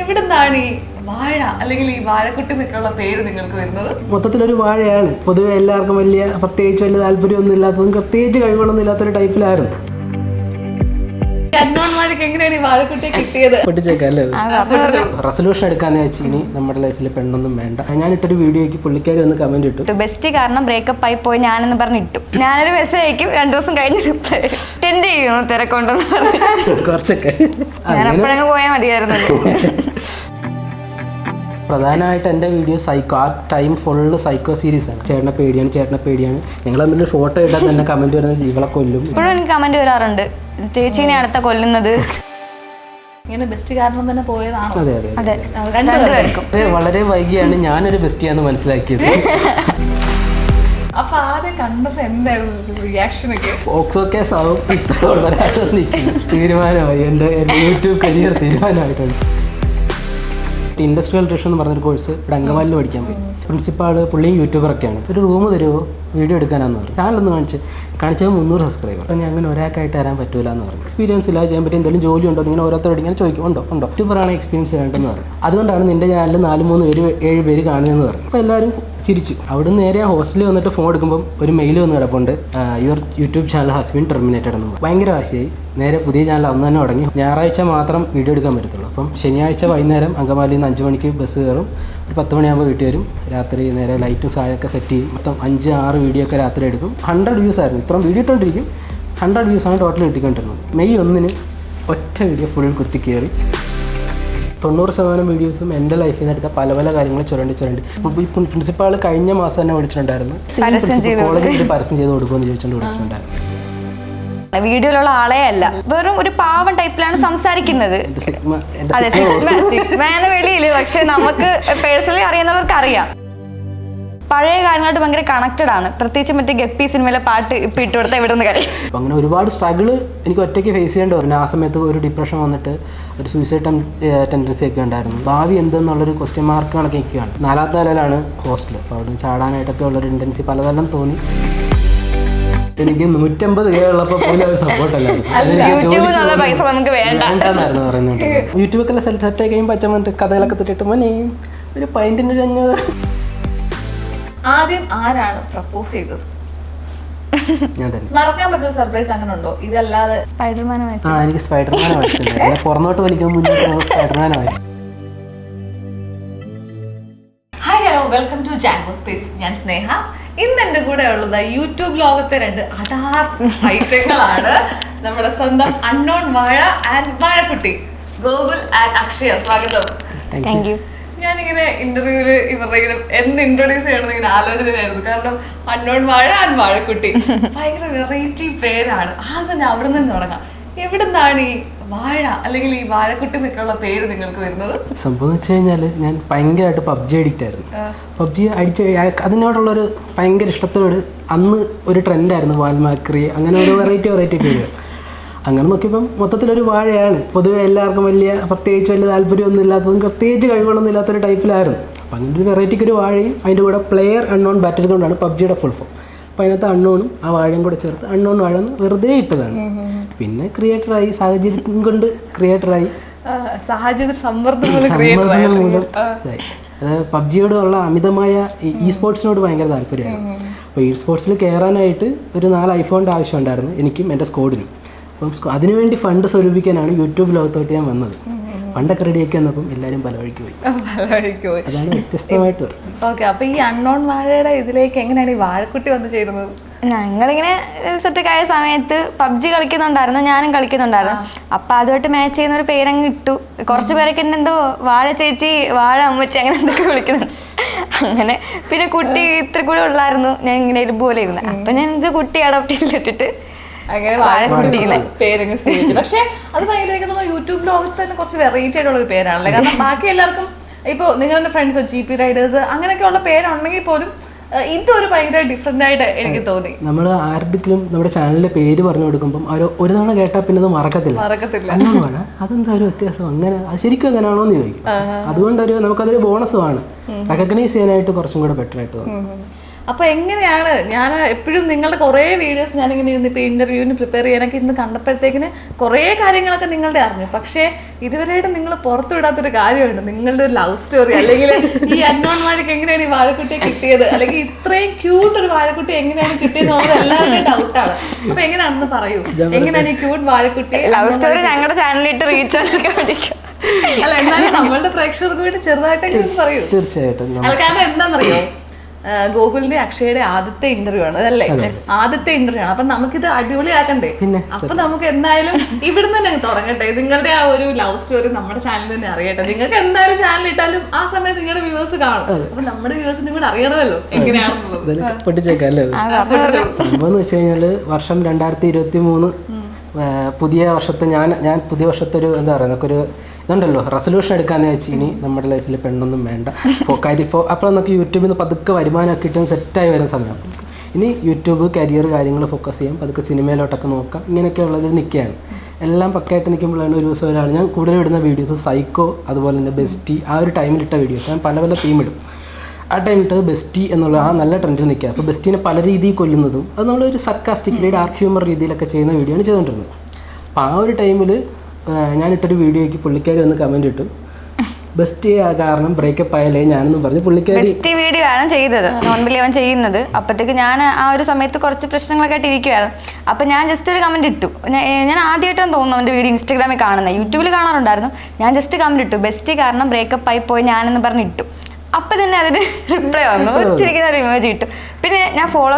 എവിടുന്നാണ് ഈ വാഴ അല്ലെങ്കിൽ ഈ വാഴക്കുട്ടി എന്നൊക്കെയുള്ള പേര് നിങ്ങൾക്ക് വരുന്നത്? മൊത്തത്തിലൊരു വാഴയാണ്. പൊതുവെ എല്ലാവർക്കും പ്രത്യേകിച്ച് വലിയ താല്പര്യമൊന്നും ഇല്ലാത്തതും പ്രത്യേകിച്ച് കഴിവുകളൊന്നും ഇല്ലാത്തൊരു ടൈപ്പിലായിരുന്നു. എങ്ങനെയാണ് ഈ വാഴക്കുട്ടിയെ കിട്ടിയത്? പൊട്ടിച്ചേക്കല്ലേ. റെസൊല്യൂഷൻ എടുക്കാന്ന് വെച്ച് ഇനി നമ്മുടെ ലൈഫിൽ പെണ്ണൊന്നും വേണ്ട. ഞാനിട്ടൊരു വീഡിയോയ്ക്ക് പുള്ളിക്കാരി വന്ന് കമന്റ് ഇട്ടു, ബെസ്റ്റ് കാരണം ബ്രേക്കപ്പ് ആയി പോയി ഞാനെന്ന് പറഞ്ഞിട്ടു. ഞാനൊരു മെസ്സേജ് അയക്കും, 2 ദിവസം കഴിഞ്ഞ് റിപ്ലൈ ടെൻഡ് ചെയ്യുന്നു തിരക്കൊണ്ടെന്ന് പറഞ്ഞു. കുറച്ചൊക്കെ ഞാൻ എപ്പോഴെങ്കിലും പോയാൽ മതിയായിരുന്നു. പ്രധാനമായിട്ട് എൻ്റെ വീഡിയോ സൈക്കോ, ആ ടൈം ഫുള്ള് സൈക്കോ സീരീസ് ആണ്. ചേട്ടനെ പേടിയാണ്. ഞങ്ങൾ തമ്മിൽ ഫോട്ടോ ഇട്ടാൽ തന്നെ കമന്റ് വരുന്നത് ജീവളെ കൊല്ലും. ഇപ്പോഴും എനിക്ക് കമന്റ് വരാറുണ്ട്, ചേച്ചീനെ അടുത്ത കൊല്ലുന്നത്. ഇങ്ങനെ ബെസ്റ്റ് കാരണം തന്നെ പോയതാണോ? അതെ. വളരെ വൈകിയാണ് ഞാനൊരു ബെസ്റ്റിയാന്ന് മനസ്സിലാക്കിയത്. അപ്പൊ ആദ്യം കണ്ടത് എന്തായിരുന്നു റിയാക്ഷൻ ഒക്കെ? ഓക്സോ കേസ് ആവും ഇത്ര ഉള്ളവരായിട്ട് നിൽക്കുന്നു. തീരുമാനമായി, എൻ്റെ യൂട്യൂബ് കരിയർ തീരുമാനമായിട്ടുണ്ട്. ഇൻഡസ്ട്രിയൽ ട്യൂഷൻ എന്ന് പറഞ്ഞൊരു കോഴ്സ് ഇവിടെ അങ്കമാലിൽ പഠിക്കാൻ പോയി. പ്രിൻസിപ്പാൾ പുള്ളിയും യൂട്യൂബറൊക്കെയാണ്. ഒരു റൂം തരുമോ വീഡിയോ എടുക്കാനാന്ന് പറഞ്ഞു. ചാനലൊന്ന് കാണിച്ചത് 300 സബ്സ്ക്രൈബർ. അപ്പം ഞാൻ അങ്ങനെ ഒരാൾക്കായിട്ട് തരാൻ പറ്റൂല എന്ന് പറഞ്ഞു. എക്സ്പീരിയൻസ് ഇല്ല, ചെയ്യാൻ പറ്റിയ എന്തെങ്കിലും ജോലി ഉണ്ടോ ഇങ്ങനെ ഓരോരുത്തരോട് ഇങ്ങനെ ചോദിക്കും. ഉണ്ടോ യൂട്യൂബറാണ് എക്സ്പീരിയൻസ് വേണ്ടെന്ന് പറഞ്ഞു. അതുകൊണ്ടാണ് നിൻ്റെ ചാനലിൽ 7 പേര് കാണുന്നതെന്ന് പറഞ്ഞു. അപ്പോൾ എല്ലാവരും ചിരിച്ചു. അവിടുന്ന് നേരെ ഹോസ്റ്റലിൽ വന്നിട്ട് ഫോൺ എടുക്കുമ്പോൾ ഒരു മെയിൽ വന്ന് കിടപ്പുണ്ട്, your YouTube channel has been terminated എന്ന്. ഭയങ്കര വാശിയായി. നേരെ പുതിയ ചാനൽ അന്ന് തന്നെ തുടങ്ങി. ഞായറാഴ്ച മാത്രം വീഡിയോ എടുക്കാൻ പറ്റത്തുള്ളൂ. അപ്പം ശനിയാഴ്ച വൈകുന്നേരം അങ്കമാലിയിൽ നിന്ന് 5 മണിക്ക് ബസ് കയറും. ഒരു 10 മണിയാകുമ്പോൾ വീട്ടിൽ വരും. രാത്രി നേരെ ലൈറ്റും സായൊക്കെ സെറ്റ് ചെയ്യും. മൊത്തം 5-6 വീഡിയോ ഒക്കെ രാത്രി എടുക്കും. 100 വ്യൂസ് ആയിരുന്നു. ഇത്രയും വീഡിയോ ഇട്ടുകൊണ്ടിരിക്കും. 100 വ്യൂസാണ് ടോട്ടൽ കിട്ടിക്കൊണ്ടിരുന്നത്. മെയ് 1 ഒറ്റ വീഡിയോ ഫുൾ കുത്തി കയറി. 90% വീഡിയോസും എൻ്റെ ലൈഫിൽ നിന്ന് എടുത്ത പല കാര്യങ്ങൾ ചുരണ്ടി. പ്രിൻസിപ്പാൾ കഴിഞ്ഞ മാസം തന്നെ വിളിച്ചിട്ടുണ്ടായിരുന്നു. കോളേജിൽ പരസ്യം ചെയ്ത് കൊടുക്കുമെന്ന് ചോദിച്ചുകൊണ്ട് വിളിച്ചിട്ടുണ്ടായിരുന്നു. വീഡിയോയിലുള്ള ആളെ അല്ല, വെറും ഒരു പാവം ടൈപ്പിലാണ് സംസാരിക്കുന്നത്. അതെ, വേറെ വെളിയില്. പക്ഷെ നമുക്ക് പേഴ്സണലി അറിയുന്നവർക്ക് അറിയാം. പഴയ കാര്യങ്ങളായിട്ട് ഭയങ്കര കണക്റ്റഡ് ആണ്. പ്രത്യേകിച്ച് മറ്റേ ഗപ്പി സിനിമയിലെ പാട്ട് ഇപ്പം ഇട്ട് കൊടുത്താൽ ഇവിടെ നിന്ന് കാര്യം. അപ്പം അങ്ങനെ ഒരുപാട് സ്ട്രഗിള് എനിക്ക് ഒറ്റയ്ക്ക് ഫേസ് ചെയ്യേണ്ടി വന്നു. ആ സമയത്ത് ഒരു ഡിപ്രഷൻ വന്നിട്ട് ഒരു സൂയിസൈഡ് ടെൻഡൻസി ഒക്കെ ഉണ്ടായിരുന്നു. ഭാവി എന്തെന്നുള്ളൊരു ക്വസ്റ്റ്യൻ മാർക്ക് കണക്ക് നിൽക്കുകയാണ്. 4ാമത്തെ നിലയിലാണ് ഹോസ്റ്റൽ. അപ്പോൾ അവിടെ ചാടാനായിട്ടൊക്കെ ഉള്ളൊരു ടെൻഡൻസി പലതരം തോന്നി. എനിക്ക് 150K ഉള്ളപ്പോൾ പോലും അത് സപ്പോർട്ടല്ലായിരുന്നു പറയുന്നുണ്ട്. യൂട്യൂബൊക്കെ സെറ്റായി കഴിയുമ്പോൾ അച്ഛൻ വന്നിട്ട് കഥകളൊക്കെ തൊട്ടിട്ട് മോനെ ഒരു പൈൻറ്റിന് 500. ആദ്യം ആരാണ് പ്രപ്പോസ് ചെയ്തത്? ഞാൻ തന്നെ. മറക്കാൻ പറ്റുന്ന സർപ്രൈസ് അങ്ങനെ ഉണ്ടോ? ഇതല്ലാതെ സ്പൈഡർമാനെ എനിക്ക് സ്പൈഡർമാനെ വായിച്ചിട്ടുണ്ട്. പുറന്നോട്ട് വലിക്കുമ്പോൾ മുന്നോട്ട് സ്പൈഡർമാനെ വായിച്ചു. Hi hello, welcome to Django space. ഞാൻ സ്നേഹ. ഇന്ന് എൻ്റെ കൂടെ ഉള്ളത് യൂട്യൂബ് ലോകത്തെ 2 അടാർ ഐറ്റങ്ങളാണ്. നമ്മുടെ സ്വന്തം അൺനോൺ വാഴ ആൻഡ് വാഴക്കുട്ടി, ഗോകുൽ ആൻഡ് അക്ഷയ. സ്വാഗതം. Thank you. ഞാനിങ്ങനെ ഇന്റർവ്യൂവില് ഇവരുടെ ഇങ്ങനെ എന്ന് ഇൻട്രൊഡ്യൂസ് ചെയ്യണമെന്ന് ഇങ്ങനെ ആലോചനയായിരുന്നു. കാരണം അൺനോൺ വാഴ ആൻഡ് വാഴക്കുട്ടി ഭയങ്കര വെറൈറ്റി പേരാണ്. ആദ്യം അവിടെ നിന്ന് തുടങ്ങാം. എവിടുന്നാണ് ഈ വാഴ അല്ലെങ്കിൽ ഈ വാഴക്കുട്ടി എന്നൊക്കെയുള്ള പേര് നിങ്ങൾക്ക് വരുന്നത്? സംഭവം എന്ന് വെച്ച് കഴിഞ്ഞാൽ ഞാൻ ഭയങ്കരമായിട്ട് PUBG അഡിക്റ്റ് ആയിരുന്നു. PUBG അതിനോടുള്ളൊരു ഭയങ്കര ഇഷ്ടത്തോട് അന്ന് ഒരു ട്രെൻഡായിരുന്നു വാൽമാക്രി, അങ്ങനെ ഒരു വെറൈറ്റി പേര്. അങ്ങനെ നോക്കിയപ്പം മൊത്തത്തിലൊരു വാഴയാണ്. പൊതുവെ എല്ലാവർക്കും പ്രത്യേകിച്ച് വലിയ താല്പര്യമൊന്നും ഇല്ലാത്തതും പ്രത്യേകിച്ച് കഴിവുകളൊന്നും ഇല്ലാത്തൊരു ടൈപ്പിലായിരുന്നു. അപ്പം അങ്ങനെ ഒരു വെറൈറ്റിക്ക് ഒരു വാഴയും അതിൻ്റെ കൂടെ പ്ലെയർ അൺനോൺ ബാറ്റർ ഗ്രൗണ്ടാണ് PUBGയുടെ ഫുൾ ഫോം. അപ്പം അതിനകത്ത് അൺനോണും ആ വാഴയും കൂടെ ചേർത്ത് അൺനോൺ വാഴ എന്ന് വെറുതെ ഇട്ടതാണ്. പിന്നെ ക്രിയേറ്ററായി, സാഹചര്യം കൊണ്ട് ക്രിയേറ്ററായി, സമ്മർദ്ദം മൂലം അതായത് PUBGയോടുള്ള അമിതമായ ഇ സ്പോർട്സിനോട് ഭയങ്കര താല്പര്യമായിരുന്നു. അപ്പോൾ ഇ സ്പോർട്സിൽ കയറാനായിട്ട് ഒരു 4 ഐഫോണിൻ്റെ ആവശ്യം ഉണ്ടായിരുന്നു എനിക്കും എൻ്റെ സ്ക്വാഡിനും. അപ്പം അതിനുവേണ്ടി ഫണ്ട് സ്വരൂപിക്കാനാണ് യൂട്യൂബ് ലോകത്തോട്ട് ഞാൻ വന്നത്. ഫണ്ടൊക്കെ റെഡിയാക്കി വന്നപ്പം എല്ലാവരും പല വഴിക്ക് പോയി. അതാണ് വ്യത്യസ്തമായിട്ട് വരുന്നത്. ഓക്കെ, അപ്പൊ ഈ അൺനോൺ വാഴയുടെ ഇതിലേക്ക് എങ്ങനെയാണ് ഈ വാഴക്കുട്ടി വന്ന് ചേരുന്നത്? ഞങ്ങളിങ്ങനെ സെറ്റൊക്കെ ആയ സമയത്ത് PUBG കളിക്കുന്നുണ്ടായിരുന്നു, ഞാനും കളിക്കുന്നുണ്ടായിരുന്നു. അപ്പൊ അതുമായിട്ട് മാച്ച് ചെയ്യുന്ന ഒരു പേരങ്ങ് ഇട്ടു. കുറച്ച് പേരൊക്കെ എന്നെ എന്തോ വാഴ ചേച്ചി, വാഴ അമ്മച്ചി അങ്ങനെ എന്തൊക്കെ വിളിക്കുന്നുണ്ട്. അങ്ങനെ പിന്നെ കുട്ടി ഇത്ര കൂടെ ഉള്ളായിരുന്നു, ഞാൻ ഇങ്ങനെ ഇതുപോലെ ഇരുന്നത്. അപ്പൊ ഞാൻ ഇത് കുട്ടി അഡോപ്റ്റ് ചെയ്തിട്ടിട്ട് അങ്ങനെ വാഴക്കുട്ടിയിലെ പേരങ്ങ് സ്വീകരിച്ചു. പക്ഷെ അത് ഭയങ്കര യൂട്യൂബ് ലോകത്ത് തന്നെ കുറച്ച് വെറൈറ്റി ആയിട്ടുള്ള ഒരു പേരാണല്ലേ. കാരണം ബാക്കി എല്ലാവർക്കും ഇപ്പോൾ നിങ്ങളുടെ ഫ്രണ്ട്സ് GP റൈഡേഴ്സ് അങ്ങനെയൊക്കെ ഉള്ള പേരുണ്ടെങ്കിൽ പോലും ഇതൊരു ഭയങ്കര ഡിഫറെന്റ് ആയിട്ട് എനിക്ക് തോന്നി. നമ്മൾ ആരുടെങ്കിലും നമ്മുടെ ചാനലിന്റെ പേര് പറഞ്ഞു കൊടുക്കുമ്പോൾ ഒരു തവണ കേട്ടാൽ പിന്നെ അത് മറക്കത്തില്ല. അതെന്താ ഒരു വ്യത്യാസം, അങ്ങനെ അത് ശരിക്കും അങ്ങനെയാണോ എന്ന് ചോദിക്കും. അതുകൊണ്ടൊരു നമുക്കതൊരു ബോണസുമാണ്, റെക്കഗ്നൈസ് ചെയ്യാനായിട്ട് കുറച്ചും കൂടെ ബെറ്റർ ആയിട്ട് തോന്നും. അപ്പൊ എങ്ങനെയാണ് ഞാൻ എപ്പോഴും നിങ്ങളുടെ കുറേ വീഡിയോസ് ഞാനിങ്ങനെ ഇരുന്ന് ഇപ്പൊ ഇന്റർവ്യൂവിന് പ്രിപ്പയർ ചെയ്യാനൊക്കെ ഇന്ന് കണ്ടപ്പോഴത്തേക്കിന് കുറേ കാര്യങ്ങളൊക്കെ നിങ്ങളുടെ അറിഞ്ഞു. പക്ഷേ ഇതുവരെയായിട്ട് നിങ്ങൾ പുറത്തു വിടാത്തൊരു കാര്യമുണ്ട്, നിങ്ങളുടെ ഒരു ലവ് സ്റ്റോറി. അല്ലെങ്കിൽ ഈ അന്നോൺ വാഴയ്ക്ക് എങ്ങനെയാണ് ഈ വാഴക്കുട്ടിയെ കിട്ടിയത്, അല്ലെങ്കിൽ ഇത്രയും ക്യൂട്ട് ഒരു വാഴക്കുട്ടി എങ്ങനെയാണ് കിട്ടിയത് എല്ലാവരുടെയും ഡൗട്ടാണ്. അപ്പൊ എങ്ങനെയാണെന്ന് പറയൂ, എങ്ങനെയാണ് ഈ ക്യൂട്ട് വാഴക്കുട്ടി? ലവ് സ്റ്റോറി ഞങ്ങളുടെ ചാനലിട്ട് റീച്ച് ആക്കാൻ അല്ല എന്നാലും നമ്മളുടെ പ്രേക്ഷകർക്ക് വേണ്ടി ചെറുതായിട്ടൊക്കെ പറയൂ. തീർച്ചയായിട്ടും. അല്ല കാരണം എന്താണെന്നറിയോ, ഗോകുലിന്റെ അക്ഷയുടെ ആദ്യത്തെ ഇന്റർവ്യൂ ആണ് അതല്ലേ, ആദ്യത്തെ ഇന്റർവ്യൂ ആണ്. അപ്പൊ നമുക്കിത് അടിപൊളിയാക്കണ്ടേ? അപ്പൊ നമുക്ക് എന്തായാലും ഇവിടുന്ന് തന്നെ തുടങ്ങട്ടെ. നിങ്ങളുടെ ആ ഒരു ലവ് സ്റ്റോറി നമ്മുടെ ചാനലിൽ തന്നെ അറിയട്ടെ. നിങ്ങൾക്ക് എന്തായാലും ചാനൽ ഇട്ടാലും ആ സമയത്ത് നിങ്ങളുടെ വ്യൂവേഴ്സ് കാണും. അപ്പൊ നമ്മുടെ വ്യൂവേഴ്സിനും കൂടെ അറിയണമല്ലോ എങ്ങനെയാണെന്നുള്ളത്. പൊട്ടിച്ചേക്കല്ലേ സംഭവം എന്ന് വെച്ച് കഴിഞ്ഞാല് വർഷം 2023 പുതിയ വർഷത്തെ ഞാൻ പുതിയ വർഷത്തെ ഒരു എന്താ പറയുക, നമുക്കൊരു ഇതുണ്ടല്ലോ റെസൊല്യൂഷൻ എടുക്കാന്ന് വെച്ച് ഇനി നമ്മുടെ ലൈഫിൽ പെണ്ണൊന്നും വേണ്ട, അപ്പോൾ നമുക്ക് യൂട്യൂബിൽ നിന്ന് പതുക്കെ വരുമാനമൊക്കെ ഇട്ടും സെറ്റായി വരുന്ന സമയം. ഇനി യൂട്യൂബ് കരിയർ കാര്യങ്ങൾ ഫോക്കസ് ചെയ്യാം, പതുക്കെ സിനിമയിലോട്ടൊക്കെ നോക്കാം, ഇങ്ങനെയൊക്കെ ഉള്ളതിൽ നിൽക്കുകയാണ്. എല്ലാം പക്കയായിട്ട് നിൽക്കുമ്പോഴാണ് ഒരു ദിവസം ഒരാൾ ഞാൻ കൂടുതൽ ഇടുന്ന വീഡിയോസ് സൈക്കോ അതുപോലെ തന്നെ ബെസ്റ്റി ആ ഒരു ടൈമിലിട്ട വീഡിയോസ് ഞാൻ പല പല തീമിടും. ആ ടൈമിട്ട് ബെസ്റ്റി എന്നുള്ള ആ നല്ല ട്രെൻഡിൽ നിൽക്കുക. അപ്പോൾ ബെസ്റ്റീനെ പല രീതിയിൽ കൊല്ലുന്നതും അത് നമ്മളൊരു സർക്കാസ്റ്റിക്കലി ഡാർക്ക് ഹ്യൂമർ രീതിയിലൊക്കെ ചെയ്യുന്ന വീഡിയോ ആണ് ചെയ്തുകൊണ്ടിരുന്നത്. അപ്പോൾ ആ ഒരു ടൈമിൽ ഞാനിട്ടൊരു വീഡിയോയ്ക്ക് പുള്ളിക്കാരി വന്ന് കമൻറ്റ് ഇട്ടു, ബെസ്റ്റ് കാരണം ബ്രേക്കപ്പ് ആയാലേ ഞാനെന്ന് പറഞ്ഞു. പുള്ളിക്കാരി ബെസ്റ്റ് വീഡിയോ ആണ് ചെയ്തത്, നോർമലി അവൻ ചെയ്യുന്നത്. അപ്പോഴത്തേക്ക് ഞാൻ ആ ഒരു സമയത്ത് കുറച്ച് പ്രശ്നങ്ങളൊക്കെ ആയിട്ട് ഇരിക്കുകയാണ്. അപ്പം ഞാൻ ജസ്റ്റ് ഒരു കമൻറ്റ് ഇട്ടു. ഞാൻ ആദ്യമായിട്ടാണ് തോന്നുന്നു അവൻ്റെ വീഡിയോ ഇൻസ്റ്റാഗ്രാമിൽ കാണുന്നത്, യൂട്യൂബിൽ കാണാറുണ്ടായിരുന്നു. ഞാൻ ജസ്റ്റ് കമൻറ്റ് ഇട്ടു, ബെസ്റ്റ് കാരണം ബ്രേക്കപ്പ് ആയി പോയി ഞാനെന്ന് പറഞ്ഞിട്ടു. അപ്പം തന്നെ അതിന് റിപ്ലൈ വന്നു, ചിരിക്കുന്ന ഒരു ഇമേജ് കിട്ടും. പിന്നെ ഞാൻ ഫോളോ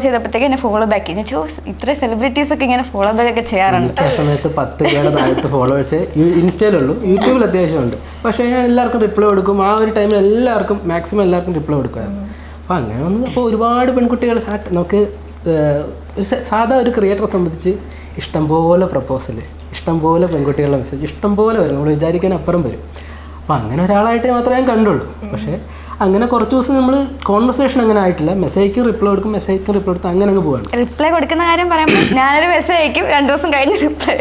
ചെയ്തപ്പോഴത്തേക്ക് എന്നെ ഫോളോ ബാക്ക് ഞാൻ ഇത്ര സെലിബ്രിറ്റീസ് ഒക്കെ ഇങ്ങനെ ഫോളോ ബാക്ക് ഒക്കെ ചെയ്യാറുണ്ട്. ആ സമയത്ത് 10,000 ഫോളോവേഴ്സ് ഇൻസ്റ്റയിലുള്ളൂ, യൂട്യൂബിൽ അത്യാവശ്യമുണ്ട്. പക്ഷേ ഞാൻ എല്ലാവർക്കും റിപ്ലൈ കൊടുക്കും. ആ ഒരു ടൈമിൽ മാക്സിമം എല്ലാവർക്കും റിപ്ലൈ കൊടുക്കുമായിരുന്നു. അപ്പോൾ അങ്ങനെ വന്നു. അപ്പോൾ ഒരുപാട് പെൺകുട്ടികൾ നമുക്ക് സാധാ ഒരു ക്രിയേറ്ററെ സംബന്ധിച്ച് ഇഷ്ടംപോലെ പ്രപ്പോസൽ, ഇഷ്ടംപോലെ പെൺകുട്ടികളുടെ മെസ്സേജ് ഇഷ്ടംപോലെ വരും, നമ്മൾ വിചാരിക്കാൻ അപ്പുറം വരും. അപ്പോൾ അങ്ങനെ ഒരാളായിട്ട് മാത്രമേ ഞാൻ കണ്ടുള്ളൂ. പക്ഷേ അങ്ങനെ കുറച്ച് ദിവസം നമ്മൾ കോൺവെർസേഷൻ അങ്ങനെ ആയിട്ടില്ല. മെസ്സേജ് റിപ്ലൈ കൊടുക്കും, അങ്ങനെ അങ്ങ് പോവാണ്. റിപ്ലൈ കൊടുക്കുന്ന കാര്യം പറയുമ്പോൾ ഞാനൊരു മെസ്സേജ് അയക്കും, 2 ദിവസം കഴിഞ്ഞ് റിപ്ലൈ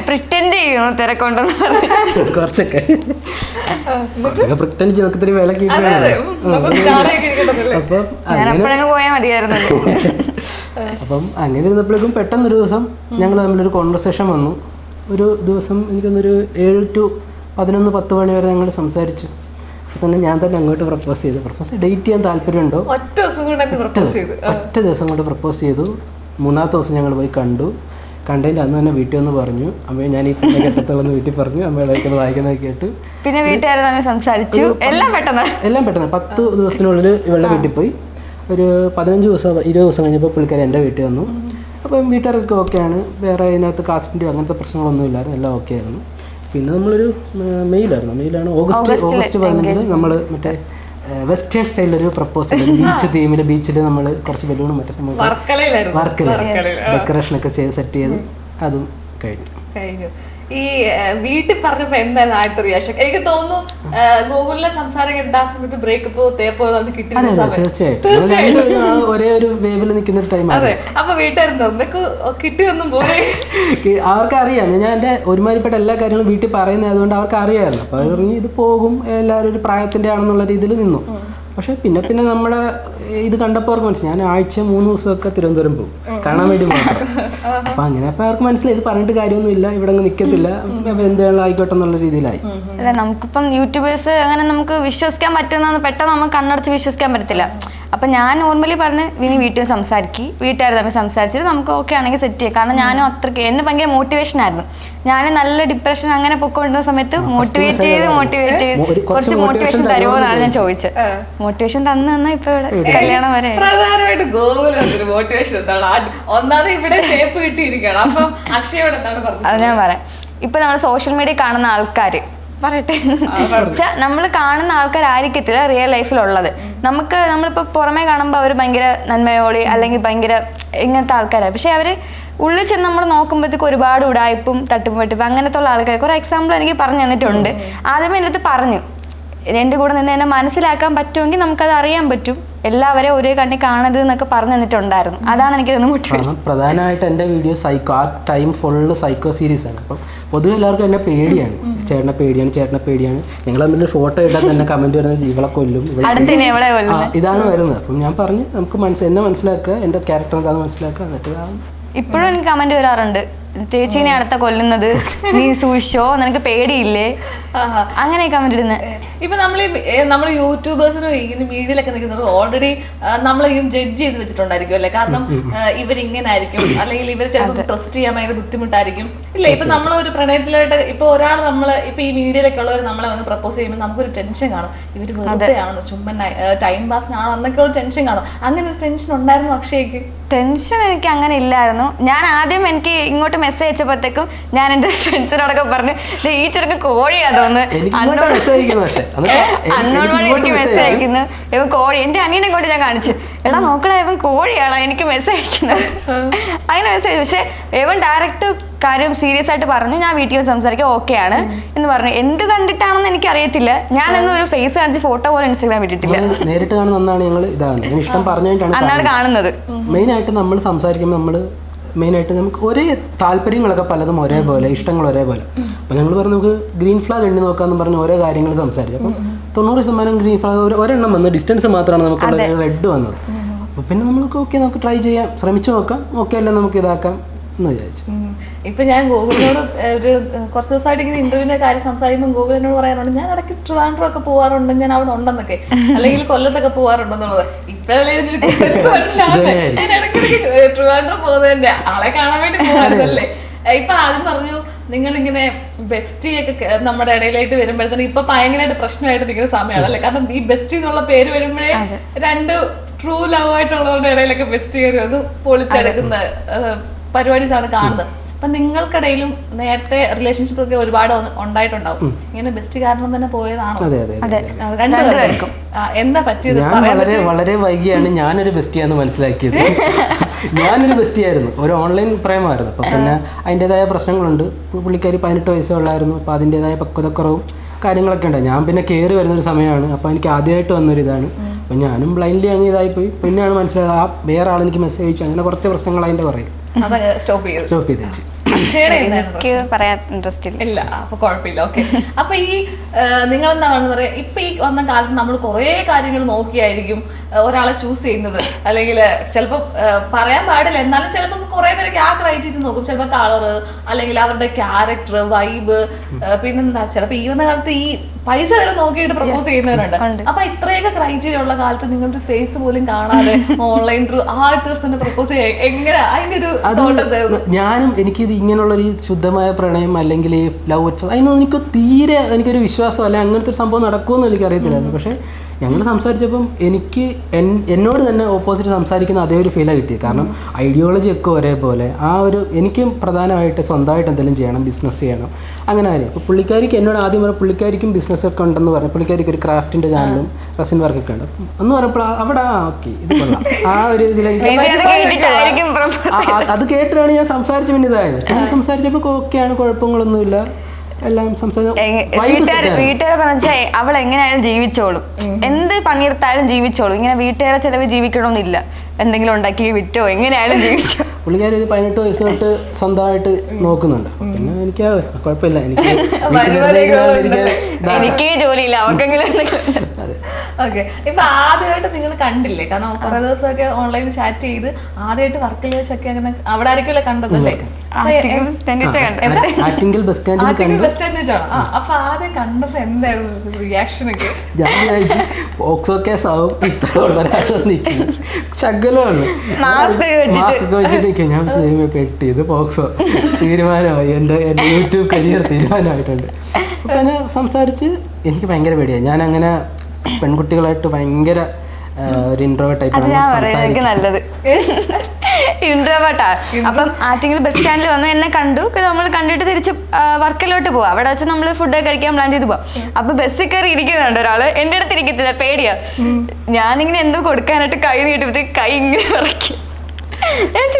പ്രിറ്റൻഡ് ചെയ്യുന്നു തിരക്കുണ്ടെന്ന് പറഞ്ഞു. കുറച്ചൊക്കെ പ്രിറ്റൻഡ് നമുക്ക് ഇത്തിരി വില കീപ്പ് അപ്പം ഞാനപ്പോഴങ്ങ് പോയാൽ മതിയായിരുന്നു. അപ്പം അങ്ങനെ ഇരുന്നപ്പോഴേക്കും പെട്ടെന്നൊരു ദിവസം ഞങ്ങൾ തമ്മിലൊരു കോൺവെർസേഷൻ വന്നു. ഒരു ദിവസം എനിക്കൊന്നൊരു 7 to 11-10 മണി വരെ ഞങ്ങൾ സംസാരിച്ചു. അപ്പോൾ തന്നെ ഞാൻ തന്നെ അങ്ങോട്ട് പ്രപ്പോസ് ചെയ്തു. ഡേറ്റ് ചെയ്യാൻ താല്പര്യമുണ്ടോ? ഒറ്റ ദിവസം കൊണ്ട് പ്രപ്പോസ് ചെയ്തു. 3ാമത്തെ ദിവസം ഞങ്ങൾ പോയി കണ്ടതിൻ്റെ അന്ന് തന്നെ വീട്ടിൽ വന്ന് പറഞ്ഞു, അമ്മയെ ഞാൻ ഈ പെണ്ണെ കെട്ടത്തുള്ളെന്ന് വീട്ടിൽ പറഞ്ഞു. അമ്മ ഇടയ്ക്കുന്നത് വായിക്കുന്നതൊക്കെ കേട്ടു. പിന്നെ വീട്ടുകാർ തന്നെ സംസാരിച്ചു. എല്ലാം പെട്ടെന്ന് 10 ദിവസത്തിനുള്ളിൽ ഇവളുടെ വീട്ടിൽ പോയി. ഒരു 15-20 ദിവസം കഴിഞ്ഞപ്പോൾ പുള്ളിക്കാരി എൻ്റെ വീട്ടിൽ വന്നു. അപ്പം വീട്ടുകാർക്ക് ഓക്കെയാണ്, വേറെ അതിനകത്ത് കാസ്റ്റിൻ്റെയോ അങ്ങനത്തെ പ്രശ്നങ്ങളൊന്നും ഇല്ലായിരുന്നു, എല്ലാം ഓക്കെ ആയിരുന്നു. പിന്നെ നമ്മളൊരു മെയിലാണ് ഓഗസ്റ്റ് 15 നമ്മൾ മറ്റേ വെസ്റ്റേൺ സ്റ്റൈലൊരു പ്രപ്പോസൽ ബീച്ചിൽ നമ്മൾ കുറച്ച് ബലൂണും മറ്റേ സംഭവം വർക്കല ഡെക്കറേഷനൊക്കെ ചെയ്ത് സെറ്റ് ചെയ്ത് അതും കഴിഞ്ഞു. ഈ വീട്ടിൽ പറഞ്ഞപ്പോ എന്തായിരുന്നു ആദ്യത്തെ റിയാക്ഷൻ? എനിക്ക് തോന്നുന്നു ഗൂഗിളിലെ സംസാരം കേട്ട ആ സമയത്ത് ബ്രേക്കപ്പോ തേപ്പോ തീർച്ചയായിട്ടും ഒരേ ഒരു വേവിൽ നിൽക്കുന്ന ഒരു ടൈം. അതെ, അപ്പൊ വീട്ടുകാരുണ്ടോ നിനക്ക് കിട്ടിയൊന്നും പോലെ? അവർക്കറിയാം, ഞാൻ എൻ്റെ ഒരുമാതിരിപ്പെട്ട എല്ലാ കാര്യങ്ങളും വീട്ടിൽ പറയുന്നത്, അതുകൊണ്ട് അവർക്ക് അറിയാമല്ലോ. അപ്പോൾ അവർ പറഞ്ഞു ഇത് പോകും, എല്ലാവരും ഒരു പ്രായത്തിൻ്റെ ആണെന്നുള്ള രീതിയിൽ നിന്നു. പക്ഷെ പിന്നെ നമ്മുടെ ഇത് കണ്ടപ്പോൾ അവർക്ക് മനസ്സിലായി, ഞാൻ ആഴ്ച 3 ദിവസമൊക്കെ തിരുവനന്തപുരം പോകും കാണാൻ വേണ്ടി മാത്രം. അപ്പം അങ്ങനെ അപ്പോൾ അവർക്ക് മനസ്സിലായി ഇത് പറഞ്ഞിട്ട് കാര്യമൊന്നുമില്ല, ഇവിടെ അങ്ങ് നിൽക്കത്തില്ല, എന്ത് വേണം ആയിക്കോട്ടെ എന്നുള്ള രീതിയിലായി. അല്ല, നമുക്കിപ്പം യൂട്യൂബേഴ്സ് അങ്ങനെ നമുക്ക് വിശ്വസിക്കാൻ പറ്റുന്ന പെട്ടെന്ന് നമുക്ക് കണ്ണടച്ച് വിശ്വസിക്കാൻ പറ്റത്തില്ല. അപ്പം ഞാൻ നോർമലി പറഞ്ഞ് ഇനി വീട്ടിൽ വീട്ടുകാർ തമ്മിൽ സംസാരിച്ചിട്ട് നമുക്ക് ഓക്കെ ആണെങ്കിൽ സെറ്റ് ചെയ്യാം. കാരണം ഞാനും അത്രയ്ക്ക് എന്നെ ഭയങ്കര മോട്ടിവേഷൻ ആയിരുന്നു. ഞാൻ നല്ല ഡിപ്രഷൻ അങ്ങനെ പൊക്കൊണ്ടിരുന്ന സമയത്ത് മോട്ടിവേറ്റ് ചെയ്ത് കുറച്ച് മോട്ടിവേഷൻ തരുമോ എന്നാണ് ഞാൻ ചോദിച്ചത്. മോട്ടിവേഷൻ തന്നാ ഇപ്പൊ ഇവിടെ കല്യാണം വരെ പ്രധാനമായിട്ട് ഗോകുലത്തിന് മോട്ടിവേഷൻ ഒന്നാമത് ഇവിടെ തേപ്പ് കിട്ടിയിരിക്കണം. അപ്പം അക്ഷയോട് എന്താണ് പറഞ്ഞത്? അത് ഞാൻ പറയാം. ഇപ്പൊ നമ്മൾ സോഷ്യൽ മീഡിയ കാണുന്ന ആൾക്കാര് പറയട്ടെ, നമ്മൾ കാണുന്ന ആൾക്കാരായിരിക്കത്തില്ല റിയൽ ലൈഫിലുള്ളത്. നമ്മളിപ്പോൾ പുറമേ കാണുമ്പോൾ അവർ ഭയങ്കര നന്മയോടെ അല്ലെങ്കിൽ ഭയങ്കര ഇങ്ങനത്തെ ആൾക്കാരാണ്. പക്ഷെ അവർ ഉള്ളിൽ ചെന്ന് നമ്മൾ നോക്കുമ്പോഴത്തേക്ക് ഒരുപാട് ഉടായ്പും തട്ടും വെട്ടിപ്പും അങ്ങനത്തെ ഉള്ള ആൾക്കാർ കുറെ എക്സാമ്പിൾ എനിക്ക് പറഞ്ഞു തന്നിട്ടുണ്ട്. ആദ്യമേ എൻ്റെ അടുത്ത് പറഞ്ഞു എൻ്റെ കൂടെ നിന്ന് എന്നെ മനസ്സിലാക്കാൻ പറ്റുമെങ്കിൽ നമുക്കത് അറിയാൻ പറ്റും. എല്ലാവരെയും ഒരേ കണ്ണി കാണരുത് എന്നൊക്കെ പറഞ്ഞു തന്നിട്ടുണ്ടായിരുന്നു. അതാണ് എനിക്ക് തന്നെ മോട്ടിവേഷൻ. പ്രധാനമായിട്ട് എൻ്റെ വീഡിയോ സൈക്കോ, ആ ടൈം ഫുള്ള് സൈക്കോ സീരീസ് ആണ്. അപ്പം പൊതുവെ എല്ലാവർക്കും എന്നെ പേടിയാണ്, ചേട്ടനെ പേടിയാണ്. ഞങ്ങൾ തമ്മിൽ ഫോട്ടോ ഇട്ടാൽ തന്നെ കമന്റ് വരുന്നത് ഇവളെ കൊല്ലും, ഇതാണ് വരുന്നത്. അപ്പം ഞാൻ പറഞ്ഞു നമുക്ക് എന്നെ മനസ്സിലാക്കുക, എൻ്റെ ക്യാരക്ടർ എന്താണെന്ന് മനസ്സിലാക്കുക, എന്നിട്ട് ഇപ്പോഴും എനിക്ക് കമന്റ് വരാറുണ്ട്, ചേച്ചീനെ അടുത്ത കൊല്ലുന്നത്, നീ സൂക്ഷിച്ചോ, നിനക്ക് പേടിയില്ലേ, അങ്ങനെ കമന്റ് ഇടുന്നത്. ഇപ്പൊ നമ്മൾ യൂട്യൂബേഴ്സിനും ഇങ്ങനെ വീഡിയോയിലൊക്കെ നിൽക്കുന്നത് ഓൾറെഡി നമ്മളെയും ജഡ്ജ് ചെയ്ത് വെച്ചിട്ടുണ്ടായിരിക്കും അല്ലെ? കാരണം ഇവരിങ്ങനെ ആയിരിക്കും, അല്ലെങ്കിൽ ഇവർ ചിലപ്പോൾ ട്രസ്റ്റ് ചെയ്യാൻ ഭയങ്കര ബുദ്ധിമുട്ടായിരിക്കും ഇല്ല. ഇപ്പൊ നമ്മളൊരു പ്രണയത്തിലായിട്ട് ഇപ്പൊ ഒരാൾ ഇപ്പൊ ഈ മീഡിയയിലൊക്കെ ഉള്ളവർ നമ്മളെ വന്ന് പ്രപ്പോസ് ചെയ്യുമ്പോൾ നമുക്കൊരു ടെൻഷൻ കാണും, ഇവര് വെറുതെ ആണോ, ചുമ്മാ ടൈം പാസിനാണോ എന്നൊക്കെ ഒരു ടെൻഷൻ കാണും. അങ്ങനെ ഒരു ടെൻഷൻ ഉണ്ടായിരുന്നു അക്ഷയ്ക്ക്? ടെൻഷൻ എനിക്ക് അങ്ങനെ ഇല്ലായിരുന്നു. ഞാൻ ആദ്യം എനിക്ക് ഇങ്ങോട്ട് മെസ്സേജ് അയച്ചപ്പോഴത്തേക്കും ഞാൻ എൻ്റെ ഫ്രണ്ട്സിനോടൊക്കെ പറഞ്ഞു, ഈ ചെറുക്ക് കോഴിയാ തോന്നുന്നു, അന്നോട് എനിക്ക് മെസ്സേജ് അയക്കുന്നു, ഇവൻ കോഴി. എൻ്റെ അനിയനെ കൊണ്ട് ഞാൻ കാണിച്ചു, എടാ നോക്കടാ ഇവൻ കോഴിയാണോ എനിക്ക് മെസ്സേജ് അയക്കുന്നത്, അങ്ങനെ മെസ്സേജ്. പക്ഷെ ഇവൻ ഡയറക്റ്റ് കാര്യം സീരിയസ് ആയിട്ട് പറഞ്ഞു, ഞാൻ വീട്ടിൽ സംസാരിക്കാൻ ഓക്കെ ആണ് എന്ന് പറഞ്ഞു. എന്ത് കണ്ടിട്ടാണെന്ന് എനിക്ക് അറിയത്തില്ല. ഞാനൊന്നും ഒരു ഫേസ് കാണിച്ച് ഫോട്ടോ പോലെ ഇൻസ്റ്റാഗ്രാം ഇട്ടിട്ടില്ല. നേരിട്ട് കാണുന്നതാണ് ഞങ്ങൾ ഇതാണ് ഇഷ്ടം പറഞ്ഞിട്ടാണ് അന്നാണ് കാണുന്നത്. മെയിനായിട്ട് നമ്മൾ സംസാരിക്കുമ്പോൾ നമ്മൾ മെയിനായിട്ട് നമുക്ക് ഒരേ താല്പര്യങ്ങളൊക്കെ പലതും ഒരേപോലെ, ഇഷ്ടങ്ങൾ ഒരേപോലെ. അപ്പം ഞങ്ങൾ പറഞ്ഞു നമുക്ക് ഗ്രീൻ ഫ്ലാഗ് എണ്ണി നോക്കാമെന്ന് പറഞ്ഞ് ഓരോ കാര്യങ്ങൾ സംസാരിച്ചു. അപ്പം 90% ഗ്രീൻ ഫ്ലാഗ് ഒരെണ്ണം വന്നു, ഡിസ്റ്റൻസ് മാത്രമാണ് നമുക്കുള്ള റെഡ് വന്നത്. അപ്പോൾ പിന്നെ നമുക്ക് ഓക്കെ, നമുക്ക് ട്രൈ ചെയ്യാം, ശ്രമിച്ചു നോക്കാം, ഓക്കെ അല്ലേ നമുക്ക് ഇതാക്കാം എന്ന് വിചാരിച്ചു. ഇപ്പൊ ഞാൻ ഗൂഗിളിനോട് ഒരു കുറച്ച് ദിവസമായിട്ട് ഇങ്ങനെ ഇന്റർവ്യൂവിന്റെ കാര്യം സംസാരിക്കുമ്പോൾ ഗൂഗിളിനോട് പറയാറുണ്ട്, ഞാൻ ഇടയ്ക്ക് ട്രിവാൻഡ്രം ഒക്കെ പോവാറുണ്ട്, ഞാൻ അവിടെ ഉണ്ടെന്നൊക്കെ, അല്ലെങ്കിൽ കൊല്ലത്തൊക്കെ പോവാറുണ്ടെന്നുള്ളത്. ഇപ്പഴല്ലേ ഞാൻ ഇടയ്ക്കിടയ്ക്ക് ട്രിവാൻഡ്രം പോകുന്നതന്നെ ആളെ കാണാൻ വേണ്ടി പോകാറുണ്ടല്ലേ. ഇപ്പൊ ആദ്യം പറഞ്ഞു നിങ്ങളിങ്ങനെ ബെസ്റ്റി ഒക്കെ നമ്മുടെ ഇടയിലായിട്ട് വരുമ്പോഴത്തേന് ഇപ്പൊ ഭയങ്കരമായിട്ട് പ്രശ്നമായിട്ട് നിൽക്കുന്ന സമയമാണല്ലേ? കാരണം ഈ ബെസ്റ്റി എന്നുള്ള പേര് വരുമ്പോഴേ രണ്ട് ട്രൂ ലവ് ആയിട്ടുള്ളവരുടെ ഇടയിലൊക്കെ ബെസ്റ്റ് കയറി അത് പൊളിച്ചെടുക്കുന്ന പരിപാടീസ് ആണ് കാണുന്നത്. അപ്പൊ നിങ്ങൾക്കിടയിലും നേരത്തെ റിലേഷൻഷിപ്പ് ഒക്കെ ഒരുപാട് ഉണ്ടായിട്ടുണ്ടാവും. ഇങ്ങനെ ബെസ്റ്റ് കാരണം തന്നെ പോയതാണോ? രണ്ടുപേർക്കും എന്താ പറ്റിയത്? വളരെ വൈകിയാണ് ഞാനൊരു ബെസ്റ്റിയാന്ന് മനസ്സിലാക്കിയത്. ഞാനൊരു ബെസ്റ്റിയായിരുന്നു, ഒരു ഓൺലൈൻ പ്രേമമായിരുന്നു. അപ്പം പിന്നെ അതിൻ്റെതായ പ്രശ്നങ്ങളുണ്ട്. പുള്ളിക്കാരി 18 വയസ്സേ ഉള്ളായിരുന്നു. അപ്പോൾ അതിൻ്റെതായ പക്വതക്കുറവും കാര്യങ്ങളൊക്കെ ഉണ്ട്. ഞാൻ പിന്നെ കയറി വരുന്നൊരു സമയമാണ്. അപ്പോൾ എനിക്ക് ആദ്യമായിട്ട് വന്നൊരിതാണ്. അപ്പം ഞാനും ബ്ലൈൻഡ്ലി അങ്ങ് ഇതായിപ്പോയി. പിന്നെയാണ് മനസ്സിലായത് ആ വേറെ ആളെനിക്ക് മെസ്സേജ് അയച്ചു. അങ്ങനെ കുറച്ച് പ്രശ്നങ്ങൾ അതിൻ്റെ പറയും സ്റ്റോപ്പ് ചെയ്ത് വെച്ച്. എനിക്ക് പറയാൻ ഇൻട്രസ്റ്റ് ഇല്ല, അപ്പൊ കുഴപ്പമില്ല. ഓക്കെ. അപ്പൊ ഈ നിങ്ങൾ എന്താണെന്ന് പറയാ, ഇപ്പൊ ഈ വന്ന കാലത്ത് നമ്മൾ കുറെ കാര്യങ്ങൾ നോക്കിയായിരിക്കും ഒരാളെ ചൂസ് ചെയ്യുന്നത്. അല്ലെങ്കിൽ ചിലപ്പോൾ പറയാൻ പാടില്ല, എന്നാലും ചിലപ്പോൾ കുറെ പേരൊക്കെ ആ ക്രൈറ്റീരിയ നോക്കും. ചിലപ്പോൾ കളറ്, അല്ലെങ്കിൽ അവരുടെ ക്യാരക്ടർ, വൈബ്, പിന്നെന്താ ചിലപ്പോൾ ഈ വന്ന കാലത്ത് ഈ പൈസ വരെ നോക്കിയിട്ട് പ്രപ്പോസ് ചെയ്യുന്നവരുണ്ട്. അപ്പൊ ഇത്രയൊക്കെ ക്രൈറ്റീരിയ ഉള്ള കാലത്ത് നിങ്ങളുടെ ഫേസ് പോലും കാണാതെ ഓൺലൈൻ ത്രൂ ആ ദിവസം പ്രപ്പോസ് ചെയ്യാൻ എങ്ങനെ അതിന്റെ ഒരു ഞാനും എനിക്കിത് ഇങ്ങനെയുള്ളൊരു ശുദ്ധമായ പ്രണയം അല്ലെങ്കിൽ ഈ ലവ് അതിനൊന്നും എനിക്ക് തീരെ എനിക്കൊരു വിശ്വാസം അല്ല, അങ്ങനത്തെ ഒരു സംഭവം നടക്കുമെന്ന് എനിക്കറിയത്തില്ലായിരുന്നു. പക്ഷേ ഞങ്ങൾ സംസാരിച്ചപ്പം എനിക്ക് എന്നോട് തന്നെ ഓപ്പോസിറ്റ് സംസാരിക്കുന്ന അതേ ഒരു ഫീലാണ് കിട്ടിയത്. കാരണം ഐഡിയോളജി ഒക്കെ ഒരേപോലെ, ആ ഒരു എനിക്കും പ്രധാനമായിട്ട് സ്വന്തമായിട്ട് എന്തെങ്കിലും ചെയ്യണം, ബിസിനസ് ചെയ്യണം, അങ്ങനെ കാര്യം. അപ്പോൾ പുള്ളിക്കാരിക്ക് എന്നോട് ആദ്യം പറഞ്ഞാൽ പുള്ളിക്കാരിക്കും ബിസിനസ്സൊക്കെ ഉണ്ടെന്ന് പറഞ്ഞു. പുള്ളിക്കാരിക്ക് ഒരു ക്രാഫ്റ്റിൻ്റെ ചാനലും റെസിൻ വർക്കൊക്കെ ഉണ്ട് എന്ന് പറഞ്ഞപ്പോൾ അവിടെ ഓക്കെ ഇത് കൊള്ളാം, ആ ഒരു ഇതിലേക്ക് അത് കേട്ടിട്ടാണ് ഞാൻ സംസാരിച്ച് പിന്നെ ഇതായത്. സംസാരിച്ചപ്പോൾ ഓക്കെയാണ്, കുഴപ്പങ്ങളൊന്നുമില്ല, എല്ലാം വീട്ടുകാരെ പറഞ്ഞാൽ അവൾ എങ്ങനെയായാലും ജീവിച്ചോളും, എന്ത് പണിയെടുത്താലും ജീവിച്ചോളും. ഇങ്ങനെ വീട്ടുകാരെ ചിലവ് ജീവിക്കണമെന്നില്ല, എന്തെങ്കിലും ഉണ്ടാക്കി വിറ്റോ എങ്ങനെയായാലും ജീവിച്ചോ. പുള്ളിക്കാരി ഒരു 18 വയസ്സ് തൊട്ട് സ്വന്തമായിട്ട് നോക്കുന്നുണ്ട്. പിന്നെ എനിക്ക് കുഴപ്പമില്ല, എനിക്ക് ജോലിയില്ല, അവർക്കെങ്കിലും. ഓക്കെ. ഇപ്പൊ ആദ്യമായിട്ട് നിങ്ങൾ കണ്ടില്ലേ? കാരണം കുറെ ദിവസമൊക്കെ ഓൺലൈനിൽ ചാറ്റ് ചെയ്ത് ആദ്യമായിട്ട് വർക്കിൽ വെച്ചൊക്കെ അങ്ങനെ അവിടെ ആയിരിക്കുമല്ലേ കണ്ടതല്ലേ? അപ്പൊ ആദ്യം കണ്ടപ്പോ എന്തായിരുന്നു റിയാക്ഷൻ ഒക്കെ? ഓക്സോ കേസ് ആവും, ഇത്ര ശകലമാണ് മാസ്ക് വെച്ചിട്ട് നിൽക്കും. ഞാൻ പെട്ടി ഇത് പോക്സോ തീരുമാനമായി, എൻ്റെ യൂട്യൂബ് കരിയർ തീരുമാനമായിട്ടുണ്ട്. അപ്പം അങ്ങനെ സംസാരിച്ച് എനിക്ക് ഭയങ്കര പേടിയാണ്. ഞാൻ അങ്ങനെ പെൺകുട്ടികളായിട്ട് ഭയങ്കര ഒരു ഇൻട്രോവേർട്ട് ടൈപ്പ് നല്ലത് ഇൻട്രോവേർട്ടാ. അപ്പം ആറ്റെങ്കിലും ബസ് സ്റ്റാൻഡിൽ വന്ന് എന്നെ കണ്ടു, നമ്മൾ കണ്ടിട്ട് തിരിച്ച് വർക്കിലോട്ട് പോവാം. അവിടെ വെച്ച് നമ്മൾ ഫുഡ് കഴിക്കാൻ പ്ലാൻ ചെയ്ത് പോവാം. അപ്പൊ ബസ്സിൽ കയറി ഇരിക്കുന്നുണ്ട് ഒരാള്, എന്റെ അടുത്ത് ഇരിക്കത്തില്ല, പേടിയാ. ഞാനിങ്ങനെ എന്തോ കൊടുക്കാനായിട്ട് കൈ നീട്ടിയപ്പോഴത്തേക്ക് കൈ ഇങ്ങനെ ഇറക്കി.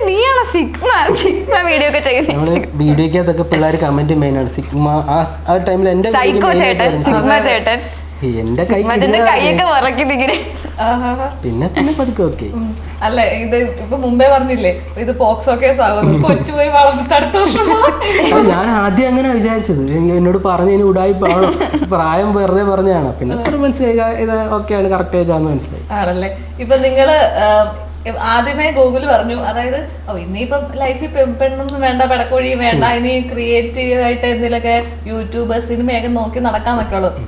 നീയാണോ സിഗ്മ വീഡിയോ ഒക്കെ ചെയ്യുന്നത്? വീഡിയോക്കകത്തൊക്കെ പിള്ളേർ കമന്റ് മെയിനാണ് സിഗ്മ. ആ ടൈമിൽ എന്റെ സൈക്കോ ചേട്ടൻ, സിഗ്മ ചേട്ടൻ എന്റെ കൈ മറ്റേ കൈയൊക്കെ വിറക്കിങ്ങനെ. പിന്നെ പിന്നെ പതുക്കെ ഓക്കെ. അല്ല ഇത് ഇപ്പൊ മുമ്പേ പറഞ്ഞില്ലേ ഇത് പോക്സോ കേസ് ആകുന്നു, കൊച്ചു പോയി വളർന്നിട്ട് അടുത്ത വർഷം. ഞാൻ ആദ്യം അങ്ങനെ വിചാരിച്ചത്, എന്നോട് പറഞ്ഞു ഇനി ഉടായിപ്പാണോ, പ്രായം വെറുതെ പറഞ്ഞതാണ്. പിന്നെ മനസ്സിലായി ഇത് ഓക്കെയാണ്, കറക്റ്റ് ആയിട്ടാന്ന് മനസ്സിലായി. ആണല്ലേ. ഇപ്പൊ നിങ്ങള് ആദ്യമേ ഗൂഗിള് പറഞ്ഞു, അതായത് ഇനിയിപ്പം ലൈഫിൽ പെണ്ണൊന്നും വേണ്ട, പടക്കോഴിയും വേണ്ട, ഇനി ക്രിയേറ്റീവ് ആയിട്ട് എന്തെങ്കിലുമൊക്കെ യൂട്യൂബ് സിനിമയൊക്കെ നോക്കി നടക്കാന്നൊക്കെ ഉള്ളത്.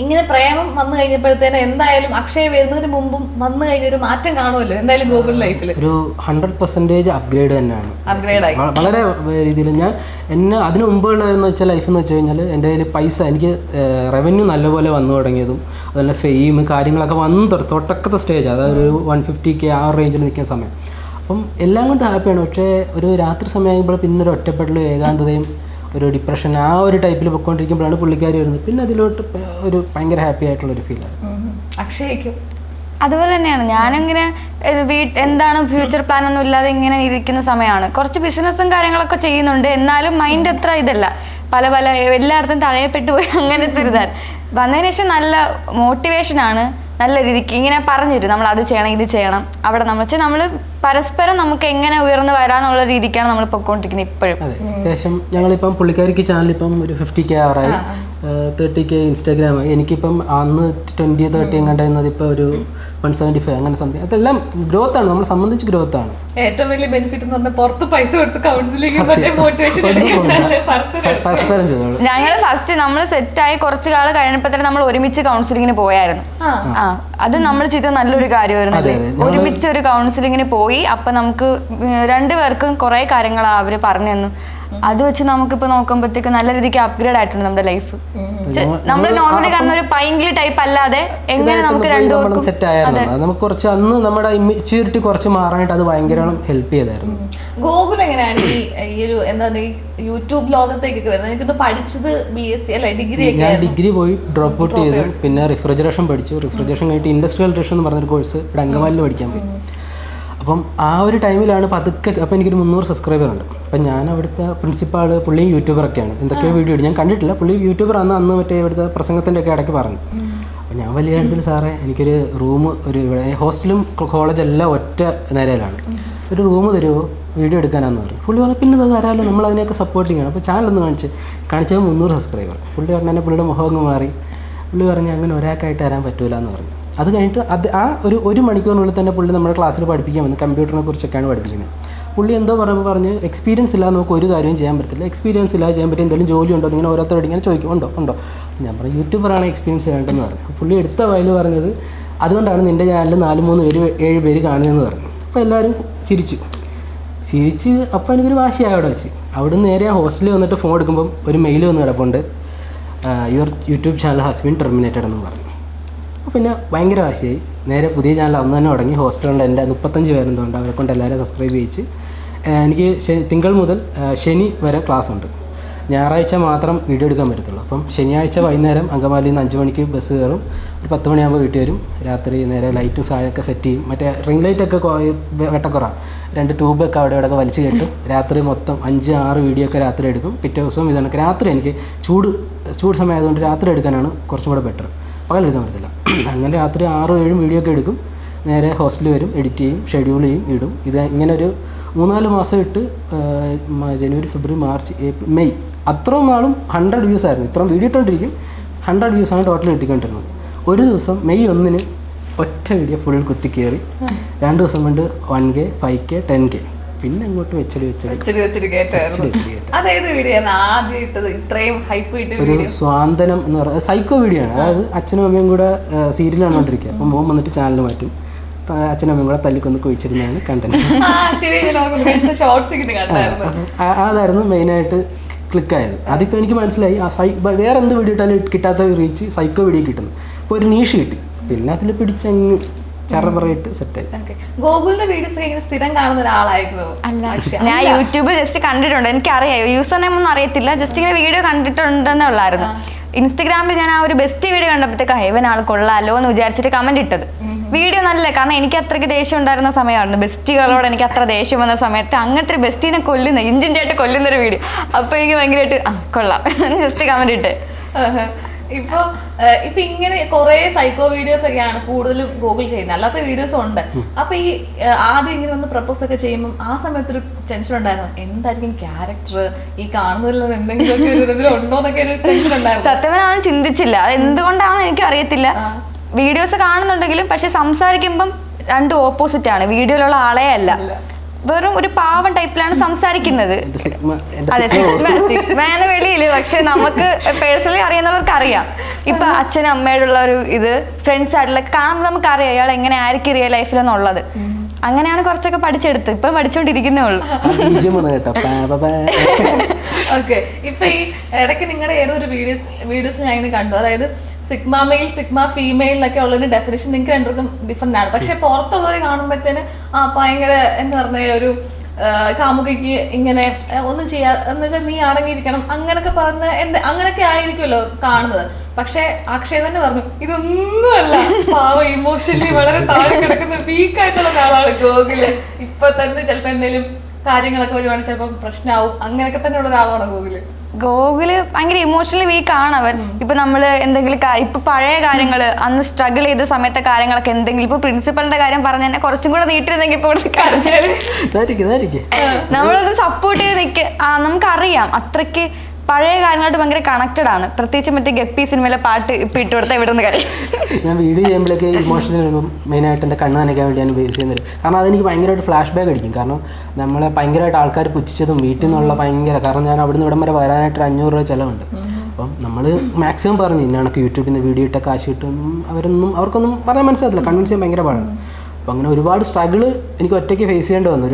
ഇങ്ങനെ പ്രേമം വന്നു കഴിഞ്ഞപ്പോഴത്തേനും എന്തായാലും അക്ഷയ വരുന്നതിന് മുമ്പും വന്നു കഴിഞ്ഞ ഒരു മാറ്റം കാണുമല്ലോ എന്തായാലും ഗൂഗിൾ ലൈഫിൽ. ഒരു 100% അപ്ഗ്രേഡ് തന്നെയാണ്. അപ്ഗ്രേഡായി വളരെ രീതിയിൽ. ഞാൻ എന്നെ അതിന് മുമ്പുള്ളതെന്ന് വെച്ചാൽ ലൈഫ് എന്ന് വെച്ച് കഴിഞ്ഞാൽ എൻ്റെ കയ്യിൽ പൈസ, എനിക്ക് റവന്യൂ നല്ലപോലെ വന്നു തുടങ്ങിയതും അതുപോലെ ഫെയിം കാര്യങ്ങളൊക്കെ വന്ന് തുടക്കത്തെ സ്റ്റേജ്, അതായത് ഒരു 150K ആ റേഞ്ചിൽ നിൽക്കുന്ന സമയം. അപ്പം എല്ലാം കൊണ്ട് ഹാപ്പിയാണ്. പക്ഷേ ഒരു രാത്രി സമയമാകുമ്പോൾ പിന്നെ ഒരു ഒറ്റപ്പെടലും ഏകാന്തതയും ഒരു ഡിപ്രഷൻ ആ ഒരു ടൈപ്പിൽ പൊയ്ക്കൊണ്ടിരിക്കുമ്പോഴാണ് പുള്ളിക്കാരി വരുന്നത്. പിന്നെ അതിലോട്ട് ഒരു ഭയങ്കര ഹാപ്പി ആയിട്ടുള്ളൊരു ഫീലാണ്. അക്ഷയ്ക്കും അതുപോലെ തന്നെയാണ്. ഞാനിങ്ങനെ എന്താണ് ഫ്യൂച്ചർ പ്ലാൻ ഒന്നും ഇല്ലാതെ ഇങ്ങനെ ഇരിക്കുന്ന സമയമാണ്. കുറച്ച് ബിസിനസ്സും കാര്യങ്ങളൊക്കെ ചെയ്യുന്നുണ്ട്, എന്നാലും മൈൻഡ് അത്ര ഇതല്ല. പല പല എല്ലായിടത്തും തഴയപ്പെട്ടു പോയി അങ്ങനത്തെ ഇരുതാൻ വന്നതിന് ശേഷം നല്ല മോട്ടിവേഷനാണ്. നല്ല രീതിക്ക് ഇങ്ങനെ പറഞ്ഞു തരും, നമ്മൾ അത് ചെയ്യണം ഇത് ചെയ്യണം. അവിടെ നമ്മൾ പരസ്പരം നമുക്ക് എങ്ങനെ ഉയർന്നു വരാന്നുള്ള രീതിക്കാണ് നമ്മൾ പൊയ്ക്കൊണ്ടിരിക്കുന്നത് ഇപ്പോഴും. അതെ, അത്യാവശ്യം ഞങ്ങളിപ്പം പുള്ളിക്കാരിക്ക് ചാനൽ ഇപ്പം ഒരു 50K ആറായി, 30K ഇൻസ്റ്റാഗ്രാം ആയി. എനിക്കിപ്പം അന്ന് 20-30 കണ്ടിരുന്നത് ഇപ്പോൾ ഒരു 175 അങ്ങനെ സംതിങ്. അതെല്ലാം ഗ്രോത്ത് ആണ്, നമ്മളെ സംബന്ധിച്ച് ഗ്രോത്ത് ആണ്. ഏറ്റവും വലിയ ബെനിഫിറ്റ് എന്ന് പറഞ്ഞാൽ പുറത്ത് പൈസ കൊടുത്ത് കൗൺസിലിംഗ് മോട്ടിവേഷൻ പരസ്പരം ചെയ്തോളൂ. ഞങ്ങള് ഫസ്റ്റ് നമ്മൾ സെറ്റായി കുറച്ച് കാലം കഴിഞ്ഞപ്പോൾ തന്നെ നമ്മൾ ഒരുമിച്ച് കൗൺസിലിങ്ങിന് പോയായിരുന്നു. അത് നമ്മൾ ചെയ്ത നല്ലൊരു കാര്യമായിരുന്നു. ഒരുമിച്ച് ഒരു കൗൺസിലിങ്ങിന് പോയി. അപ്പൊ നമുക്ക് രണ്ടുപേർക്കും കുറെ കാര്യങ്ങൾ അവര് പറഞ്ഞു തന്നു. അത് വെച്ച് നമുക്കിപ്പോ നോക്കുമ്പോഴത്തേക്ക് നല്ല രീതിക്ക് അപ്ഗ്രേഡ് ആയിട്ടുണ്ട് നമ്മുടെ ലൈഫ്. നമ്മൾ നോർമലി കാണുന്ന ഒരു പൈങ്കിളി ടൈപ്പ് അല്ലാതെ എങ്ങനെ നമുക്ക് രണ്ടുപേർക്കും സെറ്റ് ആയിരുന്നു. നമുക്ക് കുറച്ച് അന്ന് നമ്മുടെ ഇമ്മ്യൂരിറ്റി കുറച്ച് മാറാനായിട്ട് അത് ഭയങ്കര ഹെൽപ്പ് ചെയ്തായിരുന്നു. ഗോകുൽ എങ്ങനെയാണ് ഈ ഒരു എന്താണ് ഈ യൂട്യൂബ് ലോകത്തേക്കൊക്കെ വരുന്നത്? എനിക്കൊന്ന് പഠിച്ചത് BSc അല്ലെ ഡിഗ്രി? ഞാൻ ഡിഗ്രി പോയി ഡ്രോപ്പ് ഔട്ട് ചെയ്തു. പിന്നെ റിഫ്രിജറേഷൻ പഠിച്ചു. റിഫ്രിജറേഷൻ കഴിഞ്ഞിട്ട് ഇൻഡസ്ട്രിയൽ ഇലക്ട്രീഷ്യൻ എന്ന് പറഞ്ഞൊരു കോഴ്സ് ഇവിടെ അങ്കമാലിൽ പഠിക്കാൻ പോയി. അപ്പം ആ ഒരു ടൈമിലാണ് പതുക്കെ, അപ്പം എനിക്കൊരു 300 സബ്സ്ക്രൈബർ ഉണ്ട്. അപ്പം ഞാൻ അവിടുത്തെ പ്രിൻസിപ്പാൾ, പുള്ളിയും യൂട്യൂബറൊക്കെയാണ്. എന്തൊക്കെയോ വീഡിയോ ഇടും, ഞാൻ കണ്ടിട്ടില്ല. പുള്ളി യൂട്യൂബർ അന്ന് മറ്റേ ഇവിടുത്തെ പ്രസംഗത്തിൻ്റെ ഒക്കെ ഇടയ്ക്ക് പറഞ്ഞു. അപ്പം ഞാൻ വലിയ കാര്യത്തിൽ സാറേ എനിക്കൊരു റൂം, ഒരു ഹോസ്റ്റലും കോളേജെല്ലാം ഒറ്റ നിലയിലാണ്, ഒരു റൂം തരുമോ വീഡിയോ എടുക്കാനാന്ന് പറഞ്ഞു. പുള്ളി പറഞ്ഞു പിന്നെ അത് തരാമല്ലോ, നമ്മൾ അതിനെയൊക്കെ സപ്പോർട്ട് ചെയ്യണം. അപ്പോൾ ചാനലൊന്ന് കാണിച്ചത് 300 സബ്സ്ക്രൈബർ. പുള്ളി പറഞ്ഞു തന്നെ പുള്ളിയുടെ മുഖം അങ്ങ് മാറി. പുള്ളി പറഞ്ഞു അങ്ങനെ ഒരാൾക്കായിട്ട് തരാൻ പറ്റൂല എന്ന് പറഞ്ഞു. അത് കഴിഞ്ഞിട്ട് ആ ഒരു മണിക്കൂറിനുള്ളിൽ തന്നെ പുള്ളി നമ്മുടെ ക്ലാസ്സിൽ പഠിപ്പിക്കാൻ വന്നു. കമ്പ്യൂട്ടറിനെ കുറിച്ചൊക്കെയാണ് പഠിപ്പിക്കുന്നത്. പുള്ളി എന്തോ പറഞ്ഞ് എക്സ്പീരിയൻസ് ഇല്ലാതെ നമുക്ക് ഒരു കാര്യവും ചെയ്യാൻ പറ്റില്ല, എക്സ്പീരിയൻസ് ഇല്ലാതെ ചെയ്യാൻ പറ്റിയ എന്തെങ്കിലും ജോലി ഉണ്ടോ ഇങ്ങനെ ഓരോരുത്തരോട് ഇങ്ങനെ ചോദിക്കും, ഉണ്ടോ. ഞാൻ പറഞ്ഞു യൂട്യൂബറാണ് എക്സ്പീരിയൻസ് വേണ്ടെന്ന് പറഞ്ഞു. പുള്ളി എടുത്ത വയൽ പറഞ്ഞത് അതുകൊണ്ടാണ് നിൻ്റെ ചാനലിൽ 7 പേര് കാണുന്നതെന്ന് പറഞ്ഞു. അപ്പോൾ എല്ലാവരും ചിരിച്ച്. അപ്പോൾ എനിക്കൊരു വാശിയായി അവിടെ വെച്ച്. അവിടെ നിന്ന് നേരെ ഹോസ്റ്റലിൽ വന്നിട്ട് ഫോൺ എടുക്കുമ്പം ഒരു മെയിൽ വന്ന് കിടപ്പുണ്ട്, your YouTube channel has been terminated എന്ന് പറഞ്ഞു. അപ്പോൾ പിന്നെ ഭയങ്കര വാശിയായി. നേരെ പുതിയ ചാനൽ അന്ന് തന്നെ തുടങ്ങി. ഹോസ്റ്റലുണ്ട് എൻ്റെ 35 പേരെന്തുണ്ട്, അവരെ കൊണ്ട് എല്ലാവരും സബ്സ്ക്രൈബ് ചെയ്യിച്ച്. എനിക്ക് തിങ്കൾ മുതൽ ശനി വരെ ക്ലാസ് ഉണ്ട്, ഞായറാഴ്ച മാത്രം വീഡിയോ എടുക്കാൻ പറ്റത്തുള്ളൂ. അപ്പം ശനിയാഴ്ച വൈകുന്നേരം അങ്കമാലിയിൽ നിന്ന് 5 മണിക്ക് ബസ് കയറും, ഒരു 10 മണിയാകുമ്പോൾ വീട്ടിൽ വരും. രാത്രി നേരെ ലൈറ്റും സാധനമൊക്കെ സെറ്റ് ചെയ്യും. മറ്റേ റിംഗ് ലൈറ്റൊക്കെ വെട്ടക്കുറ 2 ട്യൂബൊക്കെ അവിടെ വലിച്ചു കെട്ടും. രാത്രി മൊത്തം 5-6 വീഡിയോ ഒക്കെ രാത്രി എടുക്കും. പിറ്റേ ദിവസവും ഇതാണ്. രാത്രി എനിക്ക് ചൂട് സമയമായതുകൊണ്ട് രാത്രി എടുക്കാനാണ് കുറച്ചും കൂടെ ബെറ്റർ, പകലെടുക്കാൻ പറ്റത്തില്ല. അങ്ങനെ രാത്രി 6-7 വീഡിയോ ഒക്കെ എടുക്കും. നേരെ ഹോസ്റ്റലിൽ വരും, എഡിറ്റ് ചെയ്യും, ഷെഡ്യൂൾ ചെയ്യും, ഇടും. ഇത് ഇങ്ങനെ ഒരു 3-4 മാസം ഇട്ട് ജനുവരി, ഫെബ്രുവരി, മാർച്ച്, ഏപ്രിൽ, മെയ് അത്രയും നാളും 100 വ്യൂസ് ആയിരുന്നു. ഇത്രയും വീഡിയോ ഇട്ടുകൊണ്ടിരിക്കും, 100 വ്യൂസാണ് ടോട്ടൽ കിട്ടിക്കൊണ്ടിരുന്നത്. ഒരു ദിവസം മെയ് 1 ഒറ്റ വീഡിയോ ഫുൾ കുത്തി കയറി. 2 ദിവസം കൊണ്ട് 1K, 5K, 10K. പിന്നെ അങ്ങോട്ട് വെച്ചടി ഒരു സ്വാന്തനം എന്ന് പറയുന്നത് സൈക്കോ വീഡിയോ ആണ്. അതായത് അച്ഛനും അമ്മയും കൂടെ സീരിയൽ കണ്ടുകൊണ്ടിരിക്കുക. അപ്പം മോൻ വന്നിട്ട് ചാനൽ മാറ്റും, അച്ഛനും അമ്മയും കൂടെ തല്ലിക്കൊന്ന് കുഴിച്ചിരുന്നതാണ് കണ്ടന്റ്. അതായിരുന്നു മെയിനായിട്ട് ക്ലിക്കായത്. അതിപ്പോൾ എനിക്ക് മനസ്സിലായി വേറെ എന്ത് വീഡിയോ ഇട്ടാലും കിട്ടാത്ത റീച്ച് സൈക്കോ വീഡിയോ കിട്ടുന്നു. ഇപ്പോൾ ഒരു നീഷ് കിട്ടി, പിന്നെ അതിൽ പിടിച്ചങ്ങ് ചറപറയിട്ട് സെറ്റായി. ഗോകുലിന്റെ വീഡിയോസ് സ്ഥിരം കാണുന്ന ഒരാളായിരുന്നു? അല്ല, ഞാൻ യൂട്യൂബ് ജസ്റ്റ് കണ്ടിട്ടുണ്ട്. എനിക്കറിയാം, യൂസർ നെയിം ഒന്നും അറിയത്തില്ല, ജസ്റ്റ് ഇങ്ങനെ വീഡിയോ കണ്ടിട്ടുണ്ടെന്നേ ഉള്ളായിരുന്നു. ഇൻസ്റ്റഗ്രാമിൽ ഞാൻ ആ ഒരു ബെസ്റ്റ് വീഡിയോ കണ്ടപ്പോഴത്തേക്ക് ഹെവൻ ആൾ കൊള്ളാലോ എന്ന് വിചാരിച്ചിട്ട് കമന്റ് ഇട്ടത്. വീഡിയോ നല്ല, കാരണം എനിക്ക് അത്രയ്ക്ക് ദേഷ്യം ഉണ്ടായിരുന്ന സമയമായിരുന്നു. ബെസ്റ്റികളോട് എനിക്ക് അത്ര ദേഷ്യം വന്ന സമയത്ത് അങ്ങനത്തെ ഒരു ബെസ്റ്റിനെ കൊല്ലുന്ന, ഇഞ്ചിഞ്ചായിട്ട് കൊല്ലുന്നൊരു വീഡിയോ. അപ്പോൾ എനിക്ക് ഭയങ്കരമായിട്ട് കൊള്ളാം ജസ്റ്റ് കമന്റ് ഇട്ട്. ഇപ്പൊ ഇങ്ങനെ കുറെ സൈക്കോ വീഡിയോസ് ഒക്കെയാണ് കൂടുതലും ഗൂഗിൾ ചെയ്യുന്നത്, അല്ലാത്ത വീഡിയോസും ഉണ്ട്. അപ്പൊ ഈ ആദ്യം ഇങ്ങനെ വന്ന് പ്രപ്പോസ് ഒക്കെ ചെയ്യുമ്പോൾ ആ സമയത്തൊരു ടെൻഷൻ ഉണ്ടായിരുന്നു, എന്തായിരിക്കും ക്യാരക്ടർ, ഈ കാണുന്നതിൽ നിന്ന് എന്തെങ്കിലും ഉണ്ടോ എന്നൊക്കെ ഒരു ടെൻഷൻ ഉണ്ടായിരുന്നു. സത്യം ഞാൻ ചിന്തിച്ചില്ല, അത് എന്തുകൊണ്ടാണെന്ന് എനിക്ക് അറിയത്തില്ല. വീഡിയോസ് കാണുന്നുണ്ടെങ്കിലും പക്ഷെ സംസാരിക്കുമ്പം രണ്ടും ഓപ്പോസിറ്റ് ആണ്. വീഡിയോയിലുള്ള ആളെ അല്ല, വെറും ഒരു പാവം ടൈപ്പിലാണ് സംസാരിക്കുന്നത്. അതെ, സിഗ്മയാണ് വെളിയില്, പക്ഷെ നമുക്ക് പേഴ്സണലി അറിയുന്നവർക്ക് അറിയാം. ഇപ്പൊ അച്ഛനും അമ്മയോടുള്ള ഒരു ഇത്, ഫ്രണ്ട്സ് ആയിട്ടുള്ള കാണുമ്പോൾ നമുക്ക് അറിയാം ഇയാൾ എങ്ങനെ ആയിരിക്കും റിയൽ ലൈഫിലെന്നുള്ളത്. അങ്ങനെയാണ് കുറച്ചൊക്കെ പഠിച്ചെടുത്ത്, ഇപ്പൊ പഠിച്ചോണ്ടിരിക്കുന്നേ ഉള്ളൂ. ഓക്കെ, ഇപ്പൊ ഈ ഇടയ്ക്ക് നിങ്ങളുടെ ഏതൊരു വീഡിയോസ് ഞാൻ ഇങ്ങനെ കണ്ടു, അതായത് സിഗ്മ മെയിൽ സിഗ്മ ഫീമെയിൽ എന്നൊക്കെ ഉള്ളതിന് ഡെഫിനേഷൻ നിങ്ങൾക്ക് രണ്ടുപേർക്കും ഡിഫറെന്റ് ആണ്. പക്ഷെ പുറത്തുള്ളവരെ കാണുമ്പോഴത്തേന് ഭയങ്കര എന്താ പറഞ്ഞ ഒരു കാമുകിക്ക് ഇങ്ങനെ ഒന്നും ചെയ്യാ എന്ന് വെച്ചാൽ നീ അടങ്ങിയിരിക്കണം അങ്ങനൊക്കെ പറഞ്ഞ് അങ്ങനൊക്കെ ആയിരിക്കുമല്ലോ കാണുന്നത്. പക്ഷെ അക്ഷയ് തന്നെ പറഞ്ഞു ഇതൊന്നുമല്ല, പാവ ഇമോഷണലി വളരെ താഴെ കിടക്കുന്ന വീക്കായിട്ടുള്ള ഒരാളാണ് ഗോകുല്. ഇപ്പൊ തന്നെ ചിലപ്പോ എന്തെങ്കിലും കാര്യങ്ങളൊക്കെ വരുവാണെങ്കിൽ ചിലപ്പോൾ പ്രശ്നമാവും, അങ്ങനെയൊക്കെ തന്നെ ഉള്ള ഒരാളാണ് ഗോകുല്. ഭയങ്കര ഇമോഷണലി വീക്ക് ആണ് അവൻ. ഇപ്പൊ നമ്മള് എന്തെങ്കിലും ഇപ്പൊ പഴയ കാര്യങ്ങള് അന്ന് സ്ട്രഗിൾ ചെയ്ത സമയത്തെ കാര്യങ്ങളൊക്കെ എന്തെങ്കിലും ഇപ്പൊ പ്രിൻസിപ്പളിന്റെ കാര്യം പറഞ്ഞ തന്നെ കുറച്ചും കൂടെ നീട്ടിരുന്നെങ്കിൽ ഇപ്പൊ നമ്മളത് സപ്പോർട്ട് ചെയ്ത് നമുക്കറിയാം അത്രയ്ക്ക് പഴയ കാര്യങ്ങളായിട്ട് ഭയങ്കര കണക്റ്റഡ് ആണ്. പ്രത്യേകിച്ച് മറ്റേ ഗപ്പി സിനിമയിലെ പാട്ട് ഇപ്പൊ ഇട്ട് കൊടുത്താൽ ഇവിടെ നിന്ന് കാര്യം ഞാൻ വീഡിയോ ചെയ്യുമ്പോഴേക്ക് ഇമോഷണൽ മെയിനായിട്ട് എൻ്റെ കണ്ണ് നനയ്ക്കാൻ വേണ്ടിയാണ് ബേസ് ചെയ്യുന്നത്. കാരണം അതെനിക്ക് ഭയങ്കരമായിട്ട് ഫ്ലാഷ് ബാക്ക് അടിക്കും. കാരണം നമ്മളെ ഭയങ്കരമായിട്ട് ആൾക്കാർ പുച്ഛിച്ചതും വീട്ടിൽ നിന്നുള്ള ഭയങ്കര, കാരണം ഞാൻ അവിടുന്ന് ഇവിടം വരെ വരാനായിട്ട് 500 രൂപ ചിലവുണ്ട്. അപ്പം നമ്മൾ മാക്സിമം പറഞ്ഞു ഇന്നണക്ക് യൂട്യൂബിൽ നിന്ന് വീഡിയോ ഇട്ട കാശ് കിട്ടും, അവർക്കൊന്നും പറയാൻ മനസ്സിലാകത്തില്ല, കൺവിൻസ് ചെയ്യാൻ ഭയങ്കര പാടാണ്. അപ്പം അങ്ങനെ ഒരുപാട് സ്ട്രഗിള് എനിക്ക് ഒറ്റയ്ക്ക് ഫേസ് ചെയ്യേണ്ടി വന്നു.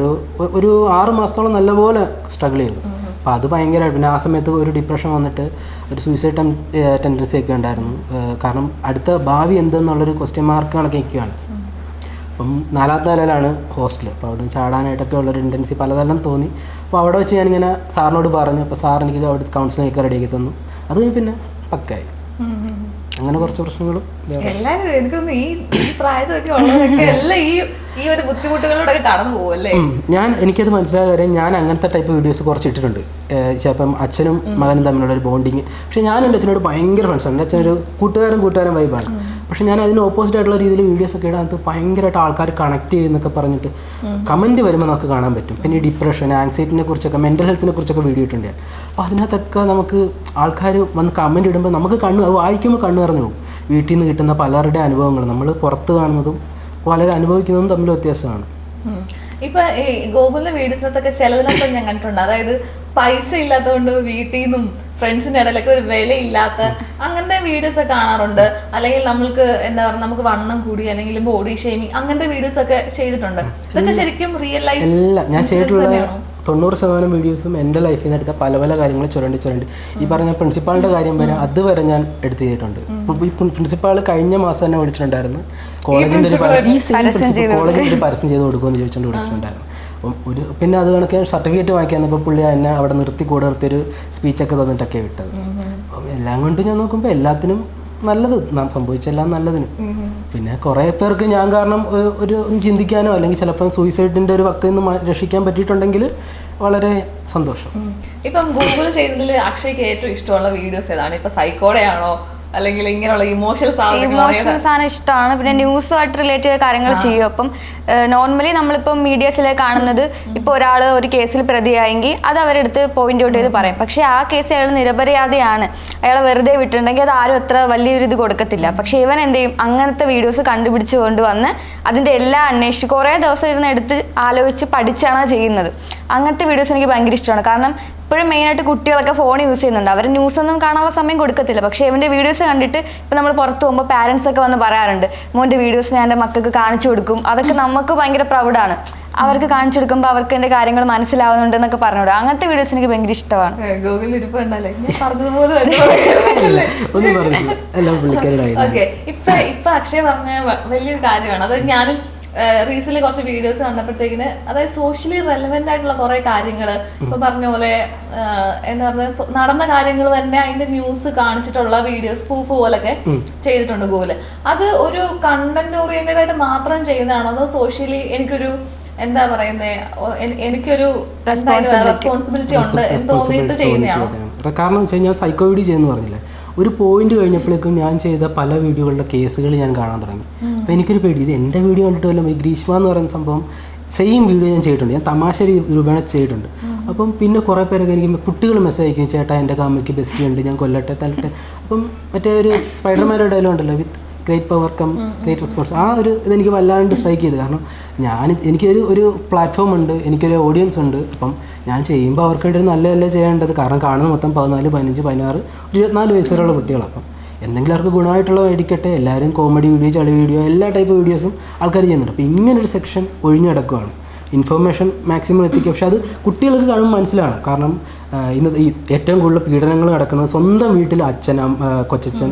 ഒരു 6 മാസത്തോളം നല്ലപോലെ സ്ട്രഗിൾ ചെയ്തു. അപ്പോൾ അത് ഭയങ്കരമായിട്ട്, പിന്നെ ആ സമയത്ത് ഒരു ഡിപ്രഷൻ വന്നിട്ട് ഒരു സൂയിസൈഡ് ടെൻഡൻസി ഒക്കെ ഉണ്ടായിരുന്നു. കാരണം അടുത്ത ഭാവി എന്തെന്നുള്ളൊരു ക്വസ്റ്റ്യൻ മാർക്ക് കണക്കിരിക്കുകയാണ്. അപ്പം 4ാമത്തെ നിലയിലാണ് ഹോസ്റ്റൽ. അപ്പോൾ അവിടെ ചാടാനായിട്ടൊക്കെ ഉള്ളൊരു ടെൻഡൻസി പലതരം തോന്നി. അപ്പോൾ അവിടെ വെച്ച് ഞാനിങ്ങനെ സാറിനോട് പറഞ്ഞു. അപ്പോൾ സാർ എനിക്ക് അവിടെ കൗൺസിലിംഗ് ഒക്കെ റെഡിയാക്കി തന്നു. അത് കഴിഞ്ഞ് പിന്നെ പക്കായി. അങ്ങനെ കുറച്ച് പ്രശ്നങ്ങളും എല്ലാവരും എനിക്കൊന്ന് ഈ പ്രായത്തിലൊക്കെ ഉള്ളവരൊക്കെ എല്ലാം ഈ ഒരു ബുദ്ധിമുട്ടുകളിലൂടെ കടന്നു പോകുമല്ലേ. എനിക്കത് മനസ്സിലായ കാര്യം, ഞാൻ അങ്ങനത്തെ ടൈപ്പ് വീഡിയോസ് കുറച്ച് ഇട്ടിട്ടുണ്ട്. ചിലപ്പം അച്ഛനും മകനും തമ്മിലുള്ള ഒരു ബോണ്ടിങ്. പക്ഷേ ഞാൻ എൻ്റെ അച്ഛനോട് ഭയങ്കര ഫ്രണ്ട്സാണ്. എൻ്റെ അച്ഛനൊരു കൂട്ടുകാരൻ വൈബാണ്. പക്ഷേ ഞാൻ അതിന് ഓപ്പോസിറ്റ് ആയിട്ടുള്ള രീതിയിൽ വീഡിയോസ് ഒക്കെ ഇടാൻ ഭയങ്കരമായിട്ട് ആൾക്കാർ കണക്ട് ചെയ്യുന്നൊക്കെ പറഞ്ഞിട്ട് കമൻറ്റ് വരുമ്പോൾ നമുക്ക് കാണാൻ പറ്റും. പിന്നെ ഈ ഡിപ്രഷൻ, ആൻസൈറ്റിനെ കുറിച്ചൊക്കെ, മെൻ്റൽ ഹെൽത്തിനെ കുറിച്ചൊക്കെ വീഡിയോ ഇട്ടുണ്ട്. അപ്പോൾ അതിനകത്തൊക്കെ നമുക്ക് ആൾക്കാർ വന്ന് കമൻറ്റ് ഇടുമ്പോൾ നമുക്ക് അത് വായിക്കുമ്പോൾ കണ്ണ് നിറഞ്ഞു പോകും. വീട്ടിൽ നിന്ന് കിട്ടുന്ന പലരുടെ അനുഭവങ്ങൾ നമ്മൾ പുറത്ത് കാണുന്നതും പലരും അനുഭവിക്കുന്നതും തമ്മിൽ വ്യത്യാസമാണ്. ഇപ്പൊ ഈ ഗോകുലിന്റെ വീഡിയോസിനകത്തൊക്കെ ചിലതിനൊക്കെ ഞാൻ കണ്ടിട്ടുണ്ട്, അതായത് പൈസ ഇല്ലാത്തതുകൊണ്ട് വീട്ടിൽ നിന്നും ഫ്രണ്ട്സിന്റെ ഇടയിലൊക്കെ ഒരു വിലയില്ലാത്ത അങ്ങനത്തെ വീഡിയോസ് ഒക്കെ കാണാറുണ്ട്. അല്ലെങ്കിൽ നമ്മൾക്ക് എന്താ പറയുക, നമുക്ക് വണ്ണം കൂടി അല്ലെങ്കിൽ ബോഡി ഷേമിങ് അങ്ങനത്തെ വീഡിയോസ് ഒക്കെ ചെയ്തിട്ടുണ്ട്. ഇതൊക്കെ ശരിക്കും റിയൽ ലൈഫ് എല്ലാം ഞാൻ ചെയ്തിട്ടുള്ള 90% വീഡിയോസും എൻ്റെ ലൈഫിൽ നിന്ന് എടുത്ത പല കാര്യങ്ങൾ ചുരണ്ടി ഈ പറഞ്ഞ പ്രിൻസിപ്പാളിൻ്റെ കാര്യം വരെ അതുവരെ ഞാൻ എടുത്ത് ചെയ്തിട്ടുണ്ട്. പ്രിൻസിപ്പാൾ കഴിഞ്ഞ മാസം തന്നെ വിളിച്ചിട്ടുണ്ടായിരുന്നു. കോളേജിൻ്റെ ഒരു പരസ്യം ചെയ്ത് കൊടുക്കുമെന്ന് ചോദിച്ചുകൊണ്ട് വിളിച്ചിട്ടുണ്ടായിരുന്നു. അപ്പം പിന്നെ അത് കണക്ക് സർട്ടിഫിക്കറ്റ് വാങ്ങിക്കാൻ വന്നപ്പോൾ പുള്ളി എന്നെ അവിടെ കൂടെ നിർത്തിയൊരു സ്പീച്ചൊക്കെ തന്നിട്ടൊക്കെ വിട്ടത്. അപ്പം എല്ലാം കൊണ്ട് ഞാൻ നോക്കുമ്പോൾ എല്ലാത്തിനും നല്ലത് സംഭവിച്ചെല്ലാം നല്ലതിന്. പിന്നെ കുറേ പേർക്ക് ഞാൻ കാരണം ഒരു ചിന്തിക്കാനോ അല്ലെങ്കിൽ ചിലപ്പോൾ സൂയിസൈഡിൻ്റെ ഒരു വക്കിൽ നിന്ന് രക്ഷിക്കാൻ പറ്റിയിട്ടുണ്ടെങ്കിൽ വളരെ സന്തോഷം. ഇപ്പം ഗൂഗിൾ ചെയ്തതിൽ അക്ഷയ്ക്ക് ഏറ്റവും ഇഷ്ടമുള്ള വീഡിയോസ് ഏതാണ്? ഇപ്പം സൈക്കോടെ ആണോ അല്ലെങ്കിൽ ഇങ്ങനെയുള്ള ഇമോഷണൽ സാധനം ഇഷ്ടമാണ്. പിന്നെ ന്യൂസുമായിട്ട് റിലേറ്റ് ചെയ്ത കാര്യങ്ങൾ ചെയ്യും. അപ്പം നോർമലി നമ്മളിപ്പം മീഡിയസിലെ കാണുന്നത് ഇപ്പോൾ ഒരാൾ ഒരു കേസിൽ പ്രതിയായെങ്കിൽ അത് അവരെടുത്ത് പോയിന്റ് ഔട്ട് ചെയ്ത് പറയും. പക്ഷേ ആ കേസ് അയാൾ നിരപരാധിയാണ്, അയാളെ വെറുതെ വിട്ടിട്ടുണ്ടെങ്കിൽ അത് ആരും അത്ര വലിയൊരു ഇത് കൊടുക്കത്തില്ല. പക്ഷേ ഇവൻ എന്ത് ചെയ്യും, അങ്ങനത്തെ വീഡിയോസ് കണ്ടുപിടിച്ച് കൊണ്ടുവന്ന് അതിൻ്റെ എല്ലാം അന്വേഷിച്ച് കുറേ ദിവസം ഇരുന്ന് എടുത്ത് ആലോചിച്ച് പഠിച്ചാണ് ചെയ്യുന്നത്. അങ്ങനത്തെ വീഡിയോസ് എനിക്ക് ഭയങ്കര ഇഷ്ടമാണ്. കാരണം ഇപ്പോഴും മെയിനായിട്ട് കുട്ടികളൊക്കെ ഫോൺ യൂസ് ചെയ്യുന്നുണ്ട്. അവർ ന്യൂസ് ഒന്നും കാണാനുള്ള സമയം കൊടുക്കത്തില്ല. പക്ഷേ ഇവൻ്റെ വീഡിയോസ് കണ്ടിട്ട് ഇപ്പം നമ്മൾ പുറത്ത് പോകുമ്പോൾ പാരൻസ് ഒക്കെ വന്ന് പറയാറുണ്ട്, മോൻ്റെ വീഡിയോസ് ഞാൻ എൻ്റെ മക്കൾക്ക് കാണിച്ചു കൊടുക്കും. അതൊക്കെ നമുക്ക് ഭയങ്കര പ്രൗഡാണ്. അവർക്ക് കാണിച്ചു കൊടുക്കുമ്പോൾ അവർക്ക് എൻ്റെ കാര്യങ്ങൾ മനസ്സിലാവുന്നുണ്ട് എന്നൊക്കെ പറഞ്ഞുകൂടാ. അങ്ങനത്തെ വീഡിയോസ് എനിക്ക് ഭയങ്കര ഇഷ്ടമാണ്. ഇപ്പൊ അക്ഷയ് പറഞ്ഞ വലിയൊരു കാര്യമാണ്. അത് ഞാനും റീസെന്റ് കുറച്ച് വീഡിയോസ് കണ്ടപ്പോഴത്തേക്കിന്, അതായത് സോഷ്യലി റെലവെന്റ് ആയിട്ടുള്ള കുറെ കാര്യങ്ങൾ ഇപ്പൊ പറഞ്ഞ പോലെ എന്താ പറയുക, നടന്ന കാര്യങ്ങൾ തന്നെ അതിന്റെ ന്യൂസ് കാണിച്ചിട്ടുള്ള വീഡിയോസ് പ്രൂഫ് പോലൊക്കെ ചെയ്തിട്ടുണ്ട് ഗൂഗിള്. അത് ഒരു കണ്ടന്റ് ഓറിയന്റഡ് ആയിട്ട് മാത്രം ചെയ്യുന്നതാണോ അതോ സോഷ്യലി എനിക്കൊരു എന്താ പറയുന്നേ, എനിക്കൊരു റെസ്പോൺസിബിലിറ്റി ഉണ്ട് എന്ന് തോന്നിയിട്ട് ചെയ്യുന്നതാണോ? കാരണം വെച്ച് കഴിഞ്ഞാൽ സൈക്കോ വീഡിയോ ചെയ്യുന്ന പറഞ്ഞില്ലേ, ഒരു പോയിന്റ് കഴിഞ്ഞപ്പോഴേക്കും ഞാൻ ചെയ്ത പല വീഡിയോകളുടെ കേസുകൾ ഞാൻ കാണാൻ തുടങ്ങി. അപ്പോൾ എനിക്കൊരു പേടി, ഇത് എൻ്റെ വീഡിയോ കണ്ടിട്ട് വല്ലതും ഈ ഗ്രീഷ്മ എന്ന് പറയുന്ന സംഭവം സെയിം വീഡിയോ ഞാൻ ചെയ്തിട്ടുണ്ട്, ഞാൻ തമാശ രൂപേണ ചെയ്തിട്ടുണ്ട്. അപ്പം പിന്നെ കുറേ പേരൊക്കെ എനിക്ക് കുട്ടികൾ മെസ്സേജ് അയക്കും, ചേട്ടാ എൻ്റെ കാമയ്ക്ക് ബെസ്റ്റ് ഉണ്ട്, ഞാൻ കൊല്ലട്ടെ തല്ലട്ടെ. അപ്പം മറ്റേ ഒരു സ്പൈഡർമാൻ്റെ ഡയലോഗ് ഉണ്ടല്ലോ, with great power come great response, ആ ഒരു ഇതെനിക്ക് വല്ലാണ്ട് സ്ട്രൈക്ക് ചെയ്തു. കാരണം എനിക്കൊരു പ്ലാറ്റ്ഫോം ഉണ്ട്, എനിക്കൊരു ഓഡിയൻസ് ഉണ്ട്. അപ്പം ഞാൻ ചെയ്യുമ്പോൾ അവർക്ക് വേണ്ടി നല്ലതല്ലേ ചെയ്യേണ്ടത്. കാരണം കാണുന്നത് മൊത്തം 14, 15, 16, 24 വയസ്സ് വരെയുള്ള കുട്ടികളാണ്. അപ്പം എന്തെങ്കിലും അവർക്ക് ഗുണമായിട്ടുള്ള മേടിക്കട്ടെ. എല്ലാവരും കോമഡി വീഡിയോ, ചളി വീഡിയോ, എല്ലാ ടൈപ്പ് വീഡിയോസും ആൾക്കാർ ചെയ്യുന്നുണ്ട്. അപ്പോൾ ഇങ്ങനൊരു സെക്ഷൻ ഒഴിഞ്ഞടക്കുകയാണ്. ഇൻഫർമേഷൻ മാക്സിമം എത്തിക്കുക, പക്ഷെ അത് കുട്ടികൾക്ക് കാണുമ്പോൾ മനസ്സിലാണ്. കാരണം ഇന്ന് ഈ ഏറ്റവും കൂടുതൽ പീഡനങ്ങൾ നടക്കുന്നത് സ്വന്തം വീട്ടിൽ അച്ഛൻ, കൊച്ചച്ഛൻ,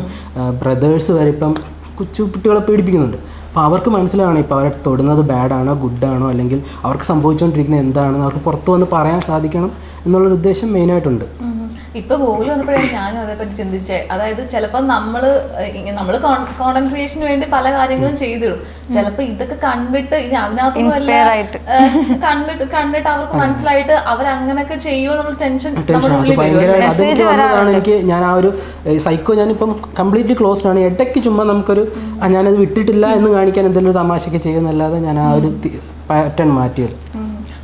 ബ്രദേഴ്സ് വരെ ഇപ്പം കൊച്ചു കുട്ടികളെ പീഡിപ്പിക്കുന്നുണ്ട്. അപ്പോൾ അവർക്ക് മനസ്സിലാണ് ഇപ്പോൾ അവരെ തൊടുന്നത് ബാഡാണോ ഗുഡാണോ, അല്ലെങ്കിൽ അവർക്ക് സംഭവിച്ചുകൊണ്ടിരിക്കുന്നത് എന്താണെന്ന് അവർക്ക് പുറത്തു വന്ന് പറയാൻ സാധിക്കണം എന്നുള്ളൊരു ഉദ്ദേശം മെയിനായിട്ടുണ്ട്. ഇപ്പൊ ഗൂഗിൾ വന്നപ്പോഴാണ് ഞാനും അതേപ്പറ്റി ചിന്തിച്ചേ. അതായത് ചിലപ്പോൾ നമ്മള് കോണ്ടന്റ് ക്രിയേഷന് വേണ്ടി പല കാര്യങ്ങളും ചെയ്തിടും. ചിലപ്പോ ഇതൊക്കെ കണ്ടിട്ട് ഇനി അതിനകത്തൊന്നും കണ്ടിട്ട് അവർക്ക് മനസ്സിലായിട്ട് അവരങ്ങനൊക്കെ ചെയ്യുമോ എന്നുള്ള ടെൻഷൻ എനിക്ക്. ഞാൻ ആ ഒരു സൈക്കോ ഞാനിപ്പം കംപ്ലീറ്റ്ലി ക്ലോസ്ഡ് ആണ്. ഇടയ്ക്ക് ചുമ്മാ നമുക്കൊരു ഞാനത് വിട്ടിട്ടില്ല എന്ന് കാണിക്കാൻ എന്തെങ്കിലും ഒരു തമാശയൊക്കെ ചെയ്യുന്നല്ലാതെ ഞാൻ ആ ഒരു പാറ്റേൺ മാറ്റിയത്.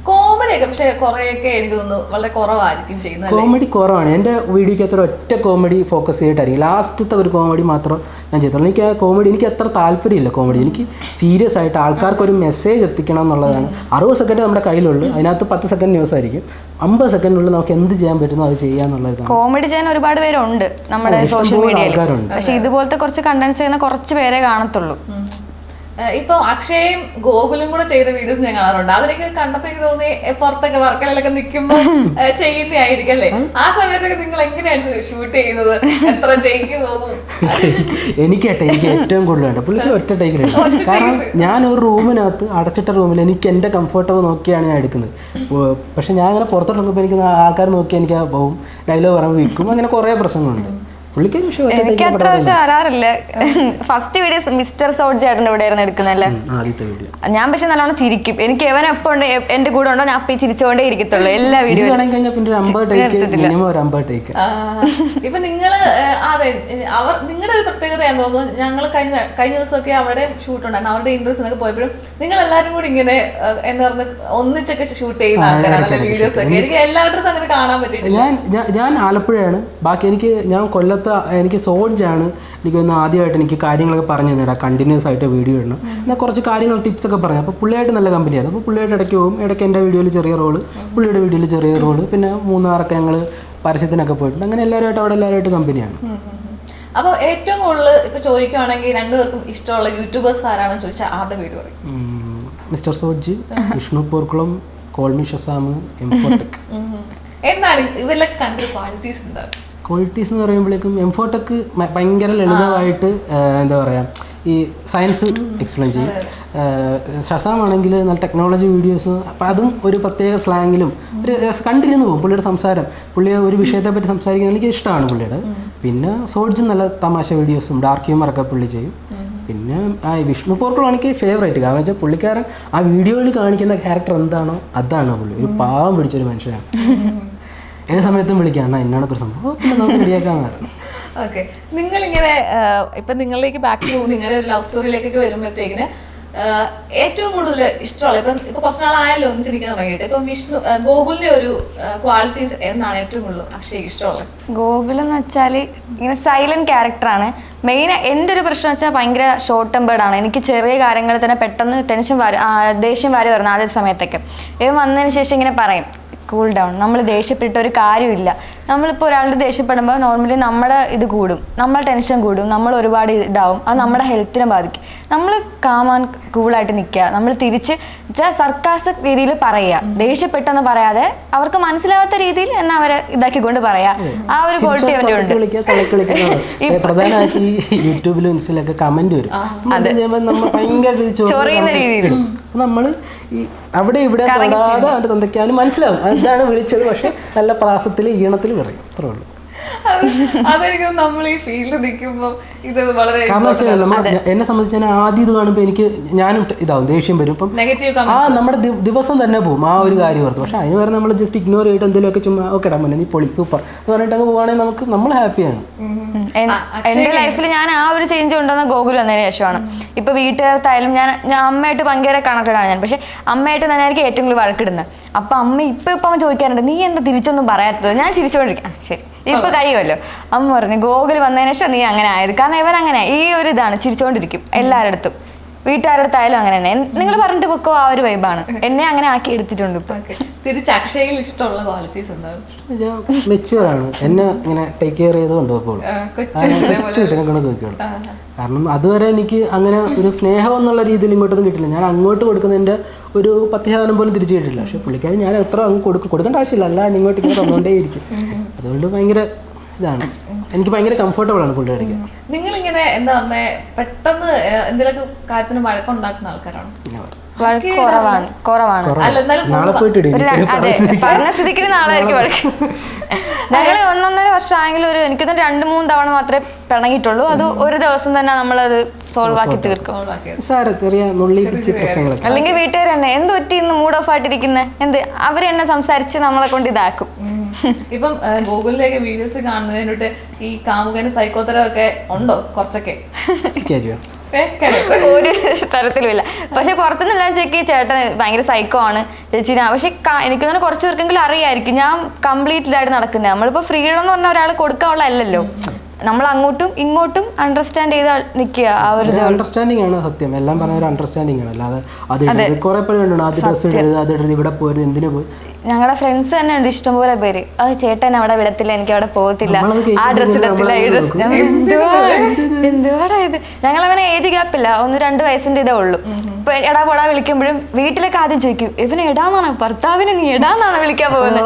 കോമഡിയൊക്കെ പക്ഷേ കുറേയൊക്കെ എനിക്ക് തോന്നുന്നു വളരെ കുറവായിരിക്കും ചെയ്യുന്നത്. കോമഡി കുറവാണ്. എൻ്റെ വീഡിയോയ്ക്ക് അത്ര ഒറ്റ കോമഡി ഫോക്കസ് ചെയ്തിട്ടായിരിക്കും. ലാസ്റ്റത്തെ ഒരു കോമഡി മാത്രം ഞാൻ ചെയ്തിട്ടുള്ളൂ. എനിക്ക് ആ കോമഡി എനിക്ക് അത്ര താല്പര്യമില്ല. കോമഡി എനിക്ക് സീരിയസ് ആയിട്ട് ആൾക്കാർക്ക് ഒരു മെസ്സേജ് എത്തിക്കണം എന്നുള്ളതാണ്. 60 സെക്കൻഡ് നമ്മുടെ കയ്യിലുള്ളൂ, അതിനകത്ത് 10 സെക്കൻഡ് ന്യൂസ് ആയിരിക്കും. 50 സെക്കൻഡിനുള്ളിൽ നമുക്ക് എന്ത് ചെയ്യാൻ പറ്റുന്നോ അത് ചെയ്യാന്നുള്ളതാണ്. കോമഡി ചെയ്യാൻ ഒരുപാട് പേരുണ്ട് നമ്മുടെ സോഷ്യൽ മീഡിയയിൽ, പക്ഷെ ഇതുപോലത്തെ കുറച്ച് കണ്ടന്റ്സ് ചെയ്യുന്ന കുറച്ച് പേരെ കാണത്തുള്ളൂ. ഇപ്പൊ അക്ഷയും ഗോകുലും കൂടെ ചെയ്ത വീഡിയോസ് ഞാൻ കാണാറുണ്ട്. അതെനിക്ക് കണ്ടപ്പോ എനിക്ക് തോന്നി പുറത്തൊക്കെ വർക്കലൊക്കെ നിൽക്കുമ്പോൾ ചെയ്യുന്നതായിരിക്കും അല്ലേ? ആ സമയത്തൊക്കെ നിങ്ങൾ എങ്ങനെയായിരുന്നു ഷൂട്ട് ചെയ്യുന്നത്? എത്ര ടേക്ക് പോകും? എനിക്ക് ഏറ്റവും കൂടുതൽ വേണ്ട പുള്ളിക്ക് ഒറ്റ ടേക്ക്. കാരണം ഞാൻ ഒരു റൂമിനകത്ത് അടച്ചിട്ട റൂമിൽ എനിക്ക് എൻ്റെ കംഫർട്ടബിൾ നോക്കിയാണ് ഞാൻ എടുക്കുന്നത്. പക്ഷെ ഞാൻ അങ്ങനെ പുറത്തോട്ടൊക്കെ എനിക്ക് ആൾക്കാർ നോക്കി എനിക്ക് പോകും, ഡയലോഗ് പറയുമ്പോൾ വിൽക്കും, അങ്ങനെ കുറേ പ്രശ്നങ്ങളുണ്ട്. എനിക്ക് അത്ര വർഷം വരാറില്ല. ഫസ്റ്റ് വീഡിയോ മിസ്റ്റർ സോഡ് ചേട്ടൻ്റെ ഇവിടെ ആയിരുന്നു എടുക്കുന്നല്ലേ ആദ്യത്തെ വീഡിയോ. ഞാൻ പക്ഷെ നല്ലോണം ചിരിക്കും. എനിക്ക് എവൻ എപ്പോ ഉണ്ട് എന്റെ കൂടെ ഉണ്ടോ ഞാൻ അപ്പൊ ചിരിച്ചോണ്ടേ ഇരിക്കത്തുള്ളൂ എല്ലാ വീഡിയോ. ഇപ്പൊ നിങ്ങള് അതെ നിങ്ങളുടെ ഒരു പ്രത്യേകത എന്ന് തോന്നുന്നു. ഞങ്ങൾ കഴിഞ്ഞ ദിവസമൊക്കെ അവിടെ ഷൂട്ട് ഉണ്ടായിരുന്നു, അവരുടെ ഇന്റർവ്യൂസിനൊക്കെ പോയപ്പോഴും നിങ്ങൾ എല്ലാവരും കൂടി ഇങ്ങനെ എന്ന് പറഞ്ഞ് ഒന്നിച്ചൊക്കെ ഷൂട്ട് ചെയ്യുന്ന ആൾക്കാരാണ് വീഡിയോസ് ഒക്കെ. എനിക്ക് എല്ലാവരും അങ്ങനെ കാണാൻ പറ്റിയിട്ടില്ല. ഞാൻ ആലപ്പുഴയാണ്, ബാക്കി ഞാൻ കൊല്ലത്ത് എനിക്ക് സോഡ്ജാണ് എനിക്കൊന്ന് ആദ്യമായിട്ട് എനിക്ക് കാര്യങ്ങളൊക്കെ പറഞ്ഞു തന്നിടാം. കണ്ടിന്യൂസ് ആയിട്ട് വീഡിയോ ഇടണം എന്നാൽ കുറച്ച് കാര്യങ്ങൾ ടിപ്സൊക്കെ പറയാം. അപ്പോൾ പുള്ളിയായിട്ട് നല്ല കമ്പനിയാണ്. അപ്പോൾ പുള്ളിയായിട്ട് ഇടയ്ക്ക് പോകും, ഇടയ്ക്ക് എൻ്റെ വീഡിയോയിൽ ചെറിയ റോള്, പുള്ളിയുടെ വീഡിയോയിൽ ചെറിയ റോള്, പിന്നെ മൂന്നാറൊക്കെ ഞങ്ങൾ പരസ്യത്തിനൊക്കെ പോയിട്ടുണ്ട്. അങ്ങനെ എല്ലാവരുമായിട്ട് അവിടെ എല്ലാവരുമായിട്ട് കമ്പനിയാണ്. അപ്പോൾ ഏറ്റവും കൂടുതൽ ഇപ്പോൾ ചോദിക്കുകയാണെങ്കിൽ രണ്ടുപേർക്കും ഇഷ്ടമുള്ള യൂട്യൂബേഴ്സ് ആരാണെന്ന് ചോദിച്ചാൽ ആരുടെ പേര് പറയും? Mister സോഡ്ജ്, Vishnu Porkulam, കോൾമി Shazam, എംഫോടെക്. എന്താണ് ഇവരിലൊക്കെ കണ്ട ക്വാളിറ്റീസ്? എന്താണ് ക്വാളിറ്റീസ് എന്ന് പറയുമ്പോഴേക്കും എംഫോടെക് ഭയങ്കര ലളിതമായിട്ട് എന്താ പറയുക ഈ സയൻസ് എക്സ്പ്ലെയിൻ ചെയ്യും. ഷസാം ആണെങ്കിൽ നല്ല ടെക്നോളജി വീഡിയോസ്, അപ്പോൾ അതും ഒരു പ്രത്യേക സ്ലാങ്ങിലും ഒരു കണ്ടിരുന്നു പോകും പുള്ളിയുടെ സംസാരം. പുള്ളി ഒരു വിഷയത്തെ പറ്റി സംസാരിക്കുന്നത് എനിക്ക് ഇഷ്ടമാണ് പുള്ളിയുടെ. പിന്നെ സോഡ്ജ് നല്ല തമാശ വീഡിയോസും ഡാർക്ക് ഹ്യൂമറൊക്കെ പുള്ളി ചെയ്യും. പിന്നെ വിഷ്ണു പോർക്കുളം എനിക്ക് ഫേവറേറ്റ്. കാരണം വെച്ചാൽ പുള്ളിക്കാരൻ ആ വീഡിയോയിൽ കാണിക്കുന്ന ക്യാരക്ടർ എന്താണോ അതാണ് പുള്ളി. ഒരു പാവം പിടിച്ചൊരു മനുഷ്യനാണ്. ഏത് സമയത്തും വിളിക്കാം എന്നാണൊക്കെ സംഭവം, പിന്നെ നമുക്ക് റെഡിയാക്കാന്ന് പറഞ്ഞു. ഓക്കെ, നിങ്ങളിങ്ങനെ ഇപ്പം നിങ്ങളിലേക്ക് ബാക്ക് പോകും, നിങ്ങളുടെ ഒരു ലവ് സ്റ്റോറിയിലേക്കൊക്കെ വരുമ്പോഴത്തേക്കിന് ഏറ്റവും കൂടുതൽ ഇഷ്ടമുള്ള ഇപ്പൊ കുറച്ച് നാളായാലും ഒന്നിച്ചിരിക്കാൻ തുടങ്ങിയിട്ട് ഇപ്പം ഗോകുലിന്റെ ഒരു ക്വാളിറ്റീസ് എന്നാണ് ഏറ്റവും കൂടുതൽ അക്ഷയ്ക്ക് ഇഷ്ടമുള്ളത്? ഗോകുൽ എന്ന് വെച്ചാൽ ഇങ്ങനെ സൈലന്റ് ക്യാരക്ടറാണ്. മെയിൻ എൻ്റെ ഒരു പ്രശ്നം വെച്ചാൽ ഭയങ്കര ഷോർട്ട് ടെമ്പേർഡാണ്. എനിക്ക് ചെറിയ കാര്യങ്ങളിൽ തന്നെ പെട്ടെന്ന് ടെൻഷൻ ദേഷ്യം വരുന്നു ആദ്യ സമയത്തൊക്കെ. ഇത് വന്നതിന് ശേഷം ഇങ്ങനെ പറയും കൂൾ ഡൗൺ, നമ്മൾ ദേഷ്യപ്പെട്ട ഒരു കാര്യമില്ല. നമ്മളിപ്പോൾ ഒരാളുടെ ദേഷ്യപ്പെടുമ്പോൾ നോർമലി നമ്മുടെ ഇത് കൂടും, നമ്മളെ ടെൻഷൻ കൂടും, നമ്മൾ ഒരുപാട് ഇതാവും, അത് നമ്മുടെ ഹെൽത്തിനെ ബാധിക്കും. നമ്മൾ കാമാൻ കൂളായിട്ട് നിൽക്കുക, നമ്മൾ തിരിച്ച് സർക്കാസ് രീതിയിൽ പറയുക, ദേഷ്യപ്പെട്ടെന്ന് പറയാതെ അവർക്ക് മനസ്സിലാവാത്ത രീതിയിൽ എന്നെ അവരെ ഇതാക്കിക്കൊണ്ട് പറയാ. ആ ഒരു ക്വാളിറ്റി അവൻ്റെ ഉണ്ട്. പ്രധാനമായിട്ട് ഈ യൂട്യൂബിലും ഇൻസ്റ്റയിലൊക്കെ കമന്റ് വരും, ചൊറിയുന്ന രീതിയിൽ നമ്മൾ ഈ അവിടെ ഇവിടെ തൊടാതെ അവൻ്റെ തന്തയ്ക്കാനും മനസ്സിലാവും അതാണ് വിളിച്ചത്. പക്ഷെ നല്ല പ്രാസത്തിൽ ഈണത്തിൽ പറയും, അത്രേ ഉള്ളൂ. അതെനിക്ക് നമ്മൾ ഈ ഫീൽഡ് നിൽക്കുമ്പോൾ ഇത് വളരെ കാരണം വെച്ചാൽ എന്നെ സംബന്ധിച്ച് ഞാൻ ആദ്യം ഇത് കാണുമ്പോൾ എനിക്ക് ഞാനും ഇതാവും, ദേഷ്യം വരും. ഇപ്പം നെഗറ്റീവ് നമ്മുടെ ദിവസം തന്നെ പോകും ആ ഒരു കാര്യം ഓർത്ത്. പക്ഷെ അതിന് പറഞ്ഞാൽ നമ്മൾ ജസ്റ്റ് ഇഗ്നോർ ചെയ്തിട്ട് എന്തെങ്കിലുമൊക്കെ ചുമ്മാ ഓക്കെ ഡാ മോനെ നീ പൊളി സൂപ്പർ എന്ന് പറഞ്ഞിട്ട് അങ്ങ് പോവുകയാണെങ്കിൽ നമ്മൾ ഹാപ്പിയാണ്. എന്റെ ലൈഫിൽ ഞാൻ ആ ഒരു ചേഞ്ച് കൊണ്ടുവന്ന ഗോകുൽ വന്നതിന് ശേഷമാണ്. ഇപ്പൊ വീട്ടുകാർത്തായാലും ഞാൻ അമ്മയായിട്ട് ഭയങ്കര കണക്റ്റഡ് ആണ് ഞാൻ. പക്ഷെ അമ്മയായിട്ട് തന്നെയായിരിക്കും ഏറ്റവും കൂടുതൽ വഴക്കിടുന്നത്. അപ്പൊ അമ്മ ഇപ്പൊ ചോദിക്കാറുണ്ട് നീ എന്താ തിരിച്ചൊന്നും പറയാത്തത്. ഞാൻ ചിരിച്ചോണ്ടിരിക്കാം, ശരി ഇപ്പൊ കഴിയുമല്ലോ. അമ്മ പറഞ്ഞു ഗോകുൽ വന്നതിന് ശേഷം നീ അങ്ങനെ ആയത്. കാരണം ഇവൻ അങ്ങനെ ഈ ഒരു ഇതാണ്, ചിരിച്ചോണ്ടിരിക്കും എല്ലാവരുടെ അടുത്തും, വീട്ടുകാരുടെ അടുത്തായാലും അങ്ങനെ തന്നെ. നിങ്ങൾ പറഞ്ഞിട്ട് പൊക്കോ ആ ഒരു വൈബാണ്. എന്നെ അങ്ങനെ ആക്കി എടുത്തിട്ടുണ്ട്. ഇപ്പൊ തിരിച്ച് അക്ഷയയിൽ ഇഷ്ടമുള്ള ക്വാളിറ്റീസ് എന്താണ്? മെച്യൂർ ആണ്, എന്നെ ഇങ്ങനെ ടേക്ക് കെയർ ചെയ്ത് കൊണ്ടുപോകുള്ളൂ, കൊച്ചുകുട്ടിനെ കൊണ്ട് നോക്കിയുള്ളൂ. കാരണം അതുവരെ എനിക്ക് അങ്ങനെ ഒരു സ്നേഹം എന്നുള്ള രീതിയിൽ ഇങ്ങോട്ടൊന്നും കിട്ടില്ല. ഞാൻ അങ്ങോട്ട് കൊടുക്കുന്നതിൻ്റെ ഒരു 10% പോലും തിരിച്ചു കിട്ടില്ല. പക്ഷെ പുള്ളിക്കാരൻ ഞാൻ എത്ര അങ്ങ് കൊടുക്കേണ്ട ആവശ്യമില്ല, അല്ലാണ്ട് ഇങ്ങോട്ട് ഇങ്ങനെ തന്നുകൊണ്ടേയിരിക്കും. അതുകൊണ്ട് ഭയങ്കര ഇതാണ്, എനിക്ക് ഭയങ്കര കംഫർട്ടബിൾ ആണ് പുള്ളിയുടെ. നിങ്ങളിങ്ങനെ എന്താ പറഞ്ഞ പെട്ടെന്ന് എന്തെങ്കിലുമൊക്കെ കാര്യത്തിന് വഴക്കുണ്ടാക്കുന്ന ആൾക്കാരാണ്? കുറവാണ്. നാളെ പോയിട്ട് പറഞ്ഞ സ്ഥിതിക്ക് നാളെ ആയിരിക്കും വഴക്ക്. ഞങ്ങള് 1.5 വർഷമായെങ്കിലും എനിക്കൊന്ന് 2-3 തവണ മാത്രമേ പിണങ്ങിയിട്ടുള്ളൂ. അത് ഒരു ദിവസം തന്നെ നമ്മളത് സോൾവ് ആക്കി തീർക്കും. ചെറിയ പ്രശ്നങ്ങളൊക്കെ. അല്ലെങ്കിൽ വീട്ടുകാർ തന്നെ എന്ത് പറ്റി ഇന്ന് മൂഡ് ഓഫ് ആയിട്ടിരിക്കുന്നത്, എന്ത് അവര് എന്നെ സംസാരിച്ച് നമ്മളെ കൊണ്ട് ഇതാക്കും. ഇപ്പം ഗൂഗിളിലേക്ക് വീഡിയോസ് കാണുന്നതിനോട്ട് ഈ കാമുകന് സൈക്കോത്തരമൊക്കെ ഉണ്ടോ? കുറച്ചൊക്കെ ഒരു തരത്തിലുമില്ല. പക്ഷെ പുറത്തുനിന്നെല്ലാം ചെക്ക് ചേട്ടൻ ഭയങ്കര സൈക്കോ ആണ് ചേച്ചി. പക്ഷെ എനിക്ക് തന്നെ കുറച്ച് പേർക്കെങ്കിലും അറിയായിരിക്കും ഞാൻ കംപ്ലീറ്റ് ഇതായിട്ട് നടക്കുന്നത്. നമ്മളിപ്പോ ഫ്രീഡം എന്ന് പറഞ്ഞ ഒരാൾ കൊടുക്കാനുള്ള അല്ലല്ലോ, നമ്മൾ അങ്ങോട്ടും ഇങ്ങോട്ടും അണ്ടർസ്റ്റാൻഡ് ചെയ്ത് നിൽക്കുക. ആ ഒരു അണ്ടർസ്റ്റാൻഡിങ് ആണ് സത്യം. എല്ലാം പറഞ്ഞ ഒരു അണ്ടർസ്റ്റാൻഡിങ് ആണ്, അല്ലാതെ അത് കുറെ പേരുണ്ട് അത് ഡ്രസ് ഇടരുത് അത് ഇടരുത് ഇവിടെ പോരുത് എന്തിനു പോയി. ഞങ്ങളുടെ ഫ്രണ്ട്സ് തന്നെ ഉണ്ട് ഇഷ്ടംപോലെ പേര്. അത് ചേട്ടൻ അവിടെ വിടത്തില്ല, എനിക്ക് അവിടെ പോകത്തില്ല, ആ ഡ്രസ് ഇടത്തില്ല, ഈ ഡ്രസ്. എന്തുവാടാ ഇത്? ഞങ്ങളങ്ങനെ ഏജ് ഗ്യാപ്പില്ല, 1-2 വയസ്സിന്റെ ഇതേ ഉള്ളൂ. ഇപ്പൊ എടാ പോടാ വിളിക്കുമ്പോഴും വീട്ടിലൊക്കെ ആദ്യം ചോദിക്കും ഇവന് എടാന്നാണോ, ഭർത്താവിനെ നീ എടാന്നാണോ വിളിക്കാൻ പോകുന്നത്?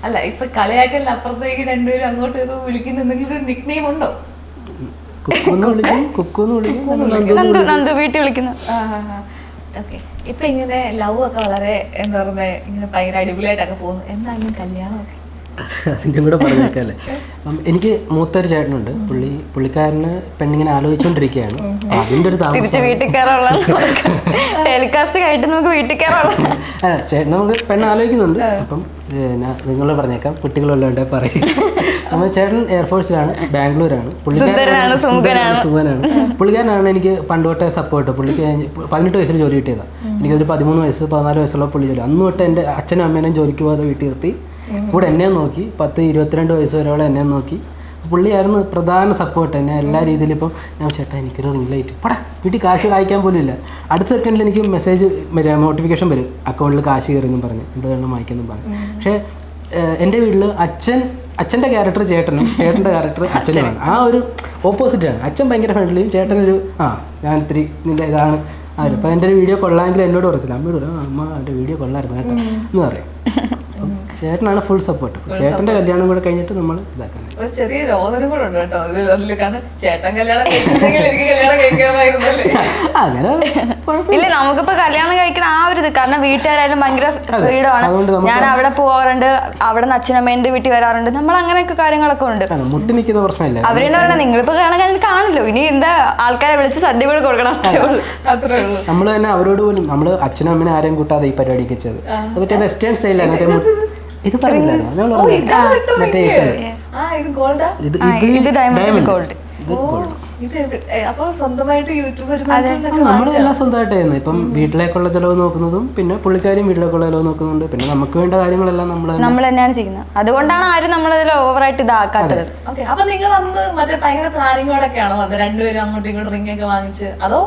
അല്ല ഇപ്പൊ കളിയാക്കലിന് അപ്പുറത്തേക്ക് രണ്ടുപേരും അങ്ങോട്ടും ഇതും വിളിക്കുന്ന എന്തെങ്കിലും ഒരു നിക് നെയിം ഉണ്ടോ? നന്ദു വീട്ടിൽ വിളിക്കുന്നു. ഓക്കെ, ഇപ്പൊ ഇങ്ങനെ ലവ് ഒക്കെ വളരെ എന്താ പറയുക ഇങ്ങനെ ഭയങ്കര അടിപൊളിയായിട്ടൊക്കെ പോകുന്നു. എന്തായാലും കല്യാണമൊക്കെ അതിൻ്റെ കൂടെ പറഞ്ഞേക്കല്ലേ. അപ്പം എനിക്ക് മൂത്തൊരു ചേട്ടനുണ്ട്, പുള്ളിക്കാരന് പെണ്ണിങ്ങനെ ആലോചിച്ചുകൊണ്ടിരിക്കുകയാണ്. അതിൻ്റെ ഒരു താമസം നമുക്ക് പെണ്ണ് ആലോചിക്കുന്നുണ്ട്. അപ്പം നിങ്ങൾ പറഞ്ഞേക്കാം കുട്ടികളുള്ളതുകൊണ്ട് പറയും. നമ്മൾ ചേട്ടൻ എയർഫോഴ്സിലാണ്, ബാംഗ്ലൂരാണ്. പുള്ളിക്കാരനാണ് സുഖനാണ്. പുള്ളിക്കാരനാണ് എനിക്ക് പണ്ട് തൊട്ടേ സപ്പോർട്ട്. പുള്ളിക്ക് 18 വയസ്സിൽ ജോലി കിട്ടിയതാണ്. എനിക്കൊരു 13 വയസ്സ് 14 വയസ്സുള്ള പുള്ളി ജോലി. അന്ന് തൊട്ട് എൻ്റെ അച്ഛനും അമ്മേനും ജോലിക്ക് പോകാതെ വീട്ടിൽ നിർത്തി കൂടെ എന്നെ നോക്കി. 10-22 വയസ്സ് വരെയോളം എന്നെ നോക്കി. പുള്ളിയായിരുന്നു പ്രധാന സപ്പോർട്ട് എന്നെ എല്ലാ രീതിയിലും. ഇപ്പം ഞാൻ ചേട്ടാ എനിക്കൊരു റിംഗ് ലൈറ്റ് പടാ, വീട്ടിൽ കാശ് വായിക്കാൻ പോലും ഇല്ല. അടുത്ത സെക്കൻഡിൽ എനിക്ക് മെസ്സേജ് നോട്ടിഫിക്കേഷൻ വരും, അക്കൗണ്ടിൽ കാശ് കയറിയെന്നും പറഞ്ഞ് എന്ത് വേണം വായിക്കെന്നും പറഞ്ഞു. പക്ഷേ എൻ്റെ വീട്ടിൽ അച്ഛൻ്റെ ക്യാരക്ടർ ചേട്ടനും ചേട്ടൻ്റെ ക്യാരക്ടർ അച്ഛനുമാണ്. ആ ഒരു ഓപ്പോസിറ്റാണ്. അച്ഛൻ ഭയങ്കര ഫ്രണ്ട്ലിയും ചേട്ടനൊരു ഞാൻ ഇത്തിരി നിൻ്റെ ഇതാണ് ആരും. അപ്പം എൻ്റെ ഒരു വീഡിയോ കൊള്ളാമെങ്കിൽ എന്നോട് പറയത്തില്ല, അമ്മയോട് പറയും അമ്മ എൻ്റെ വീഡിയോ കൊള്ളായിരുന്നു കേട്ടോ എന്ന് പറയും. ചേട്ടനാണ് ഫുൾ സപ്പോർട്ട്. ചേട്ടന്റെ കല്യാണം കൂടെ കഴിഞ്ഞിട്ട് നമ്മൾ ഇതാക്കാൻ ഒരു ചെറിയ രോദനം കൂടെ ഉണ്ട് കേട്ടോ ഇതിൽ. കാരണം ചേട്ടൻ കല്യാണം കഴിച്ചിട്ടുണ്ടെങ്കിൽ എനിക്ക് കല്യാണം കഴിക്കാമായിരുന്നല്ലേ. അങ്ങനെ ഇല്ല, നമുക്കിപ്പോ കല്യാണം കഴിക്കണ ആ ഒരു ഇത്. കാരണം വീട്ടുകാരായാലും ഭയങ്കര ഫ്രീഡം ആണ്. ഞാൻ അവിടെ പോകാറുണ്ട്, അവിടെ നിന്ന് അച്ഛനമ്മേന്റെ വീട്ടിൽ വരാറുണ്ട്. നമ്മൾ അങ്ങനെയൊക്കെ കാര്യങ്ങളൊക്കെ ഉണ്ട്. മുട്ടി നിൽക്കുന്ന പ്രശ്നമില്ല. അവരെന്താ പറയുക, നിങ്ങളിപ്പോ കാണില്ലോ, ഇനി എന്താ ആൾക്കാരെ വിളിച്ച് സദ്യ കൂടെ കൊടുക്കണം, അത്രേ ഉള്ളൂ. നമ്മൾ തന്നെ അവരോട് പോലും നമ്മൾ അച്ഛനും അമ്മനെ ആരെയും കൂട്ടാതെ ഈ പരിപാടിയൊക്കെ ചെയ്ത് മറ്റേ വെസ്റ്റേൺ സ്റ്റൈലാണ്. ഇത് പറഞ്ഞില്ലായിരുന്നു നമ്മളെല്ലാം സ്വന്തമായിട്ടായിരുന്നു. ഇപ്പം വീട്ടിലേക്കുള്ള ചെലവ് നോക്കുന്നതും പിന്നെ പുള്ളിക്കാരും വീട്ടിലേക്കുള്ള ചെലവ് നോക്കുന്നുണ്ട്. പിന്നെ നമുക്ക് വേണ്ട കാര്യങ്ങളെല്ലാം നമ്മൾ തന്നെയാണ് ചെയ്യുന്നത്. അതുകൊണ്ടാണ് ആരും നമ്മളതിൽ ഓവറായിട്ട് ഇതാക്കാത്തത്. അപ്പൊ നിങ്ങൾ അന്ന് മറ്റേ ഭയങ്കര പ്ലാനിങ്ങോടൊക്കെയാണോ വന്നത്? രണ്ടുപേരും അങ്ങോട്ടും ഇങ്ങോട്ടും റിംഗ് ഒക്കെ വാങ്ങിച്ച്, അതോ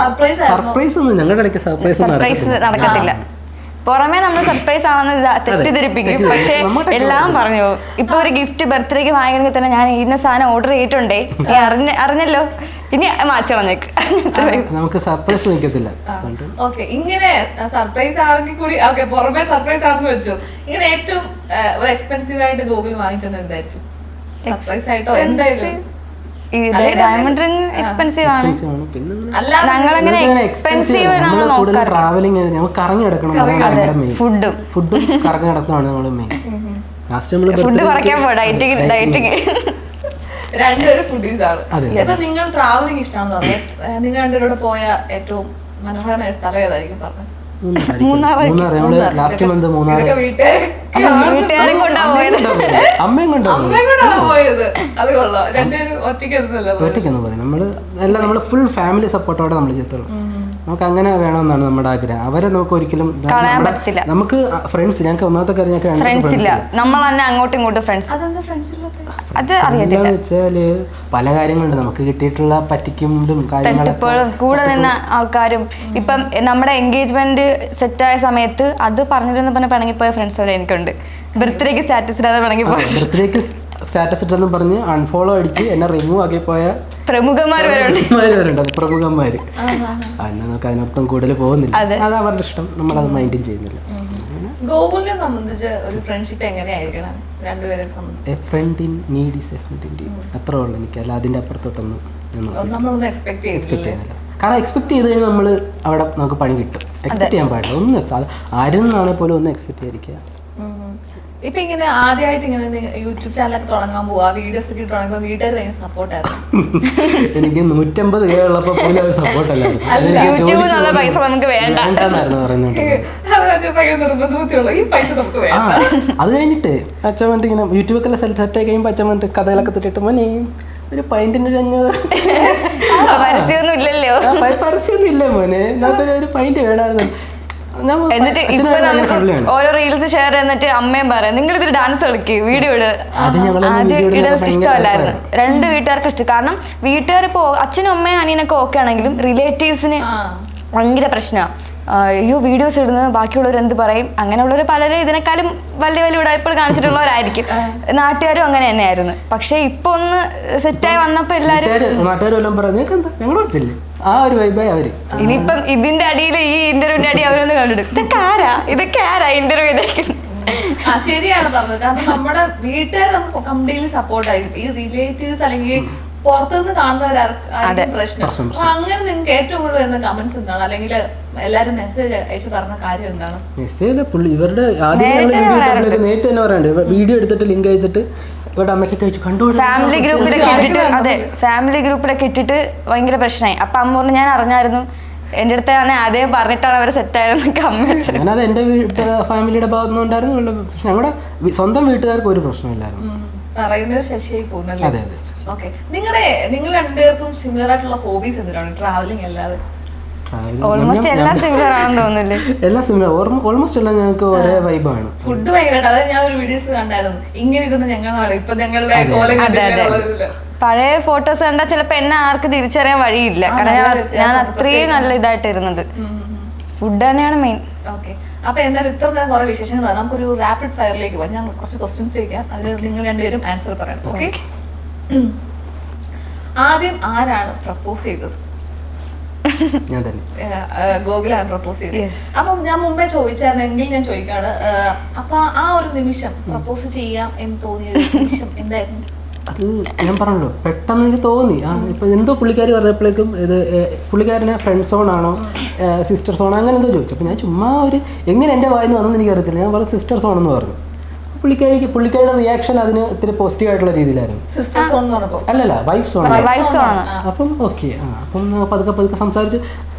സർപ്രൈസ് ഒന്നും ഞങ്ങളുടെ ഇടയ്ക്ക് സർപ്രൈസ് നടക്കത്തില്ല. പുറമേ നമ്മൾ സർപ്രൈസ് ആണെന്ന് തെറ്റിദ്ധരിപ്പിക്കും. പക്ഷെ എല്ലാം പറഞ്ഞു. ഇപ്പൊ ഒരു ഗിഫ്റ്റ് ബർത്ത്ഡേക്ക് വാങ്ങിക്കണമെങ്കിൽ തന്നെ ഞാൻ ഇന്ന സാധനം ഓർഡർ ചെയ്തിട്ടുണ്ടേ, അറിഞ്ഞല്ലോ, ഇനി മാറ്റി വന്നേക്ക്. നമുക്ക് സർപ്രൈസ് നിൽക്കത്തില്ല. ഇങ്ങനെ സർപ്രൈസ് ആണെങ്കിൽ കൂടി പുറമേ സർപ്രൈസ് ആണെന്ന് വെച്ചു. ഇങ്ങനെ ഏറ്റവും എക്സ്പെൻസീവ് ആയിട്ട് ഗൂഗിൾ വാങ്ങിച്ചത് എന്തായിരിക്കും? സർപ്രൈസ് ആയിട്ടോ എന്തായാലും ഈ ഡയമണ്ട് റിംഗ് എക്സ്പെൻസീവ് ആണ്. പിന്നെ ഞങ്ങളങ്ങനെ എക്സ്പെൻസീവ് നമ്മൾ കൂടുതൽ ട്രാവലിംഗ് ഞങ്ങൾ കറങ്ങി കിടക്കണം. ഫുഡും കറങ്ങി കിടക്കുന്നതാണ് നമ്മൾ മെയിൻ. ലാസ്റ്റ് നമ്മൾ ഫുഡ് കുറയ്ക്കാൻ പോ ഡയറ്റിങ് രണ്ടുപേരും ഫുഡീസ് ആണ്. അപ്പൊ നിങ്ങൾ ട്രാവലിംഗ് ഇഷ്ടമാണെന്ന് പറഞ്ഞത്, നിങ്ങൾ രണ്ടുപേരോട് പോയ ഏറ്റവും മനോഹരമായ സ്ഥലം ഏതായിരിക്കും പറഞ്ഞത്? Last month Munnar. വീട്ടുകാരെ കൊണ്ടാ പോയത്. അമ്മയും കൊണ്ടാണ് പോയത്. അത് കൊള്ളാം. രണ്ടുപേരും ഒറ്റയ്ക്കൊന്നും പോയി. നമ്മള് ഫുൾ ഫാമിലി സപ്പോർട്ടോടെ നമ്മൾ ചെയ്യത്തുള്ളൂ. നമുക്ക് അങ്ങനെ വേണമെന്നാണ് നമ്മുടെ ആഗ്രഹം. അവരെ നമുക്ക് ഒരിക്കലും നമുക്ക് ഫ്രണ്ട്സ്, ഞങ്ങൾക്ക് ഒന്നാമത്തെ കാര്യം ഞങ്ങൾക്ക് നമ്മൾ തന്നെ അങ്ങോട്ടും ഇങ്ങോട്ടും ഫ്രണ്ട്സ്. അത് അറിയാം വെച്ചാല് പല കാര്യങ്ങളുണ്ട് നമുക്ക് കിട്ടിയിട്ടുള്ള പറ്റിക്കുമ്പോഴും കാര്യങ്ങളും കൂടെ നിന്ന ആൾക്കാരും. ഇപ്പം നമ്മുടെ എൻഗേജ്മെന്റ് സെറ്റായ സമയത്ത് അത് പറഞ്ഞിരുന്ന പറഞ്ഞ പിണങ്ങിപ്പോയ ഫ്രണ്ട്സ് വരെ എനിക്കുണ്ട്. ബർത്ത്ഡേക്ക് സ്റ്റാറ്റസ് ഇടാതെ പിണങ്ങിപ്പോയ, ബർത്ത്ഡേക്ക് സ്റ്റാറ്റസ് ഇട്ടെന്ന് പറഞ്ഞ് അൺഫോളോ അടിച്ച് എന്നെ റിമൂവ് ആക്കി പോയ പ്രമുഖന്മാർ വരെയുണ്ട്. പ്രമുഖന്മാര് നമുക്ക് അതിനർത്ഥം കൂടുതൽ പോകുന്നില്ല. അത് അവരുടെ ഇഷ്ടം, നമ്മളത് മൈൻഡും ചെയ്യുന്നില്ല. ഗോകുലിനെ സംബന്ധിച്ച് ഒരു ഫ്രണ്ട്ഷിപ്പ് എങ്ങനെയായിരിക്കണം രണ്ടുപേരെ സംബന്ധിച്ച്? A friend in need is a friend in need. അത്രേ ഉള്ളൂ എനിക്ക്. അല്ല അതിന്റെ അപ്പുറത്തോട്ടൊന്നും എക്സ്പെക്ട് ചെയ്യുന്നില്ല. കാരണം എക്സ്പെക്ട് ചെയ്ത് കഴിഞ്ഞാൽ നമ്മൾ അവിടെ നമുക്ക് പണി കിട്ടും. എക്സ്പെക്ട് ചെയ്യാൻ പാടില്ല. ഒന്നും ആരിൽ നിന്നാണെങ്കിൽ പോലും ഒന്ന് എക്സ്പെക്ട് ചെയ്തിരിക്കുക. ഇപ്പൊ ഇങ്ങനെ ആദ്യമായിട്ട് ഇങ്ങനെ യൂട്യൂബ് ചാനലൊക്കെ തുടങ്ങാൻ പോവാ, വീഡിയോസ് ഒക്കെ തുടങ്ങുമ്പോ വീട്ടുകാർ സപ്പോർട്ടായിരുന്നു. എനിക്ക് 150K ഉള്ളപ്പോ പോലും അത് സപ്പോർട്ട് അല്ലായിരുന്നു. അത് കഴിഞ്ഞിട്ട് അച്ഛൻ വന്നിട്ട് ഇങ്ങനെ യൂട്യൂബൊക്കെ സെറ്റായി കഴിയുമ്പോൾ അച്ഛൻ വന്നിട്ട് കഥകളൊക്കെ തിട്ടിട്ട് മോനെ ഒരു പൈന്റിന് ഒരു 500 പരസ്യമൊന്നും ഇല്ല മോനെ, നമുക്കൊരു പൈന്റ് വേണമായിരുന്നു. എന്നിട്ട് ഇപ്പൊ നമുക്ക് ഓരോ റീൽസ് ഷെയർ എന്നിട്ട് അമ്മയും പറയാം നിങ്ങൾ ഇതിൽ ഡാൻസ് കളിക്കുക, വീഡിയോ ഇട്. ആദ്യം ഇടാൻ ഇഷ്ടമല്ലായിരുന്നു. രണ്ട് വീട്ടുകാർക്ക് ഇഷ്ടം. കാരണം വീട്ടുകാർ ഇപ്പോ അച്ഛനും അമ്മയും അനിയനൊക്കെ ഓക്കെ ആണെങ്കിലും റിലേറ്റീവ്സിന് ഭയങ്കര പ്രശ്നമാണ്. അയ്യോ വീഡിയോസ് ഇടുന്നത് ബാക്കിയുള്ളവർ എന്ത് പറയും, അങ്ങനെയുള്ളവർ പലരും ഇതിനേക്കാളും വലിയ വലിയ ഉടായ്പകൾ കാണിച്ചിട്ടുള്ളവരായിരിക്കും. നാട്ടുകാരും അങ്ങനെ തന്നെയായിരുന്നു. പക്ഷെ ഇപ്പൊ ഒന്ന് സെറ്റായി വന്നപ്പോ എല്ലാരും ഇനിയിപ്പം ഇതിന്റെ അടിയിൽ ഈ ഇന്റർവ്യൂവിന്റെ അടി അവരൊന്ന് കണ്ടിട്ട് ഇതൊക്കെ ആരാ ഇന്റർവ്യൂ ഇതായിരിക്കും. ശരിയാണ് പറഞ്ഞത്. കാരണം നമ്മുടെ വീട്ടുകാർ നമുക്ക് കംപ്ലീറ്റ്ലി സപ്പോർട്ട് ആയിരിക്കും. ഈ റിലേറ്റീവ്സ് അല്ലെങ്കിൽ പുറത്തുനിന്ന് കാണുന്നവരായിരിക്കും പ്രശ്നം. അപ്പൊ അങ്ങനെ നിങ്ങൾക്ക് ഏറ്റവും കൂടുതൽ വരുന്ന കമന്റ്സ് എന്താണ്, അല്ലെങ്കിൽ എല്ലാരും മെസ്സേജ് അയച്ചു പറഞ്ഞ കാര്യം എന്താണ്? മെസ്സേജ് ഇവരുടെ നേരിട്ട് തന്നെ പറയാണ്ട് വീഡിയോ എടുത്തിട്ട് ലിങ്ക് ചെയ്തിട്ട് ഇവരുടെ അമ്മയ്ക്കൊക്കെ അയച്ചു കണ്ടു. ഫാമിലി ഗ്രൂപ്പിലൊക്കെ ഇട്ടിട്ട്, അതെ ഫാമിലി ഗ്രൂപ്പിലൊക്കെ ഇട്ടിട്ട് ഭയങ്കര പ്രശ്നമായി. അപ്പൊ അമ്മ പറഞ്ഞു ഞാൻ അറിഞ്ഞായിരുന്നു, എന്റെ അടുത്ത് അതേ പറഞ്ഞിട്ടാണ് അവരെ സെറ്റ് ആയതെന്നൊക്കെ അമ്മ വെച്ചത്. ഞാനത് എന്റെ ഫാമിലിയുടെ ഭാഗത്തുനിന്ന് ഉണ്ടായിരുന്നു. ഞങ്ങളുടെ സ്വന്തം വീട്ടുകാർക്ക് ഒരു പ്രശ്നമില്ലായിരുന്നു. പറയുന്നത് ശശിയായി പോകുന്നല്ലേ? നിങ്ങൾ രണ്ടുപേർക്കും സിമിലർ ആയിട്ടുള്ള ഹോബീസ് എന്തിനാണ് ട്രാവലിംഗ് അല്ലാതെ? ഓൾമോസ്റ്റ് എല്ലാം സിമിലർ ആണെന്ന് തോന്നുന്നില്ലേ? എല്ലാം സിമിലർ, ഓൾമോസ്റ്റ് എല്ലാം ഞങ്ങൾക്ക് ഒരേ വൈബാണ്. ഫുഡ് ഭയങ്കര, അതായത് ഞാൻ ഒരു വീഡിയോസ് കണ്ടായിരുന്നു, ഇങ്ങനെ ഇരുന്ന് ഞങ്ങളാണ് ഇപ്പൊ ഞങ്ങളുടെ പഴയ ഫോട്ടോസ് കണ്ടാൽ ചിലപ്പോ എന്നെ ആർക്ക് തിരിച്ചറിയാൻ വഴിയില്ല. കാരണം ഞാൻ അത്രയും നല്ല ഇതായിട്ട് ഇരുന്നത്. ഫുഡ് തന്നെയാണ് മെയിൻ. ഓക്കെ, അപ്പൊ എന്തായാലും ഇത്ര നേരം കുറെ വിശേഷങ്ങൾ, നമുക്കൊരു റാപ്പിഡ് ഫയറിലേക്ക് പോകാം. ഞാൻ കുറച്ച് ക്വസ്റ്റ്യൻസ് ചോദിക്കാം, അതിൽ നിങ്ങൾ രണ്ടുപേരും ആൻസർ പറയണം. ഓക്കെ, ആദ്യം ആരാണ് പ്രപ്പോസ് ചെയ്തത്? ഞാൻ തന്നെ. ഗോകുലാണ് പ്രപ്പോസ് ചെയ്തത്. അപ്പം ഞാൻ മുമ്പേ ചോദിച്ചായിരുന്നെങ്കിൽ ഞാൻ ചോദിക്കാണ്, അപ്പൊ ആ ഒരു നിമിഷം പ്രപ്പോസ് ചെയ്യാം എന്ന് തോന്നിയ നിമിഷം എന്തായിരുന്നു? അത് ഞാൻ പറഞ്ഞല്ലോ, പെട്ടെന്ന് എനിക്ക് തോന്നി. ഇപ്പൊ എന്തോ പുള്ളിക്കാരി പറഞ്ഞപ്പോഴേക്കും ഇത് പുള്ളിക്കാരനെ ഫ്രണ്ട് സോൺ ആണോ സിസ്റ്റർ സോൺ അങ്ങനെ എന്തോ ചോദിച്ചു. അപ്പോൾ ഞാൻ ചുമ്മാ ഒരു എങ്ങനെ എൻ്റെ വായിന്ന് വന്നെന്ന് എനിക്കറിയത്തില്ല, ഞാൻ പറഞ്ഞു സിസ്റ്റർ സോൺ എന്ന് പറഞ്ഞു. പുള്ളിക്കാരുടെ റിയാക്ഷൻ അതിന് ഇത്തിരി പോസിറ്റീവ് ആയിട്ടുള്ള രീതിയിലായിരുന്നു. അല്ലല്ല വൈഫ് സോൺ. അപ്പം ഓക്കെ, അപ്പം പതുക്കെ സംസാരിച്ച്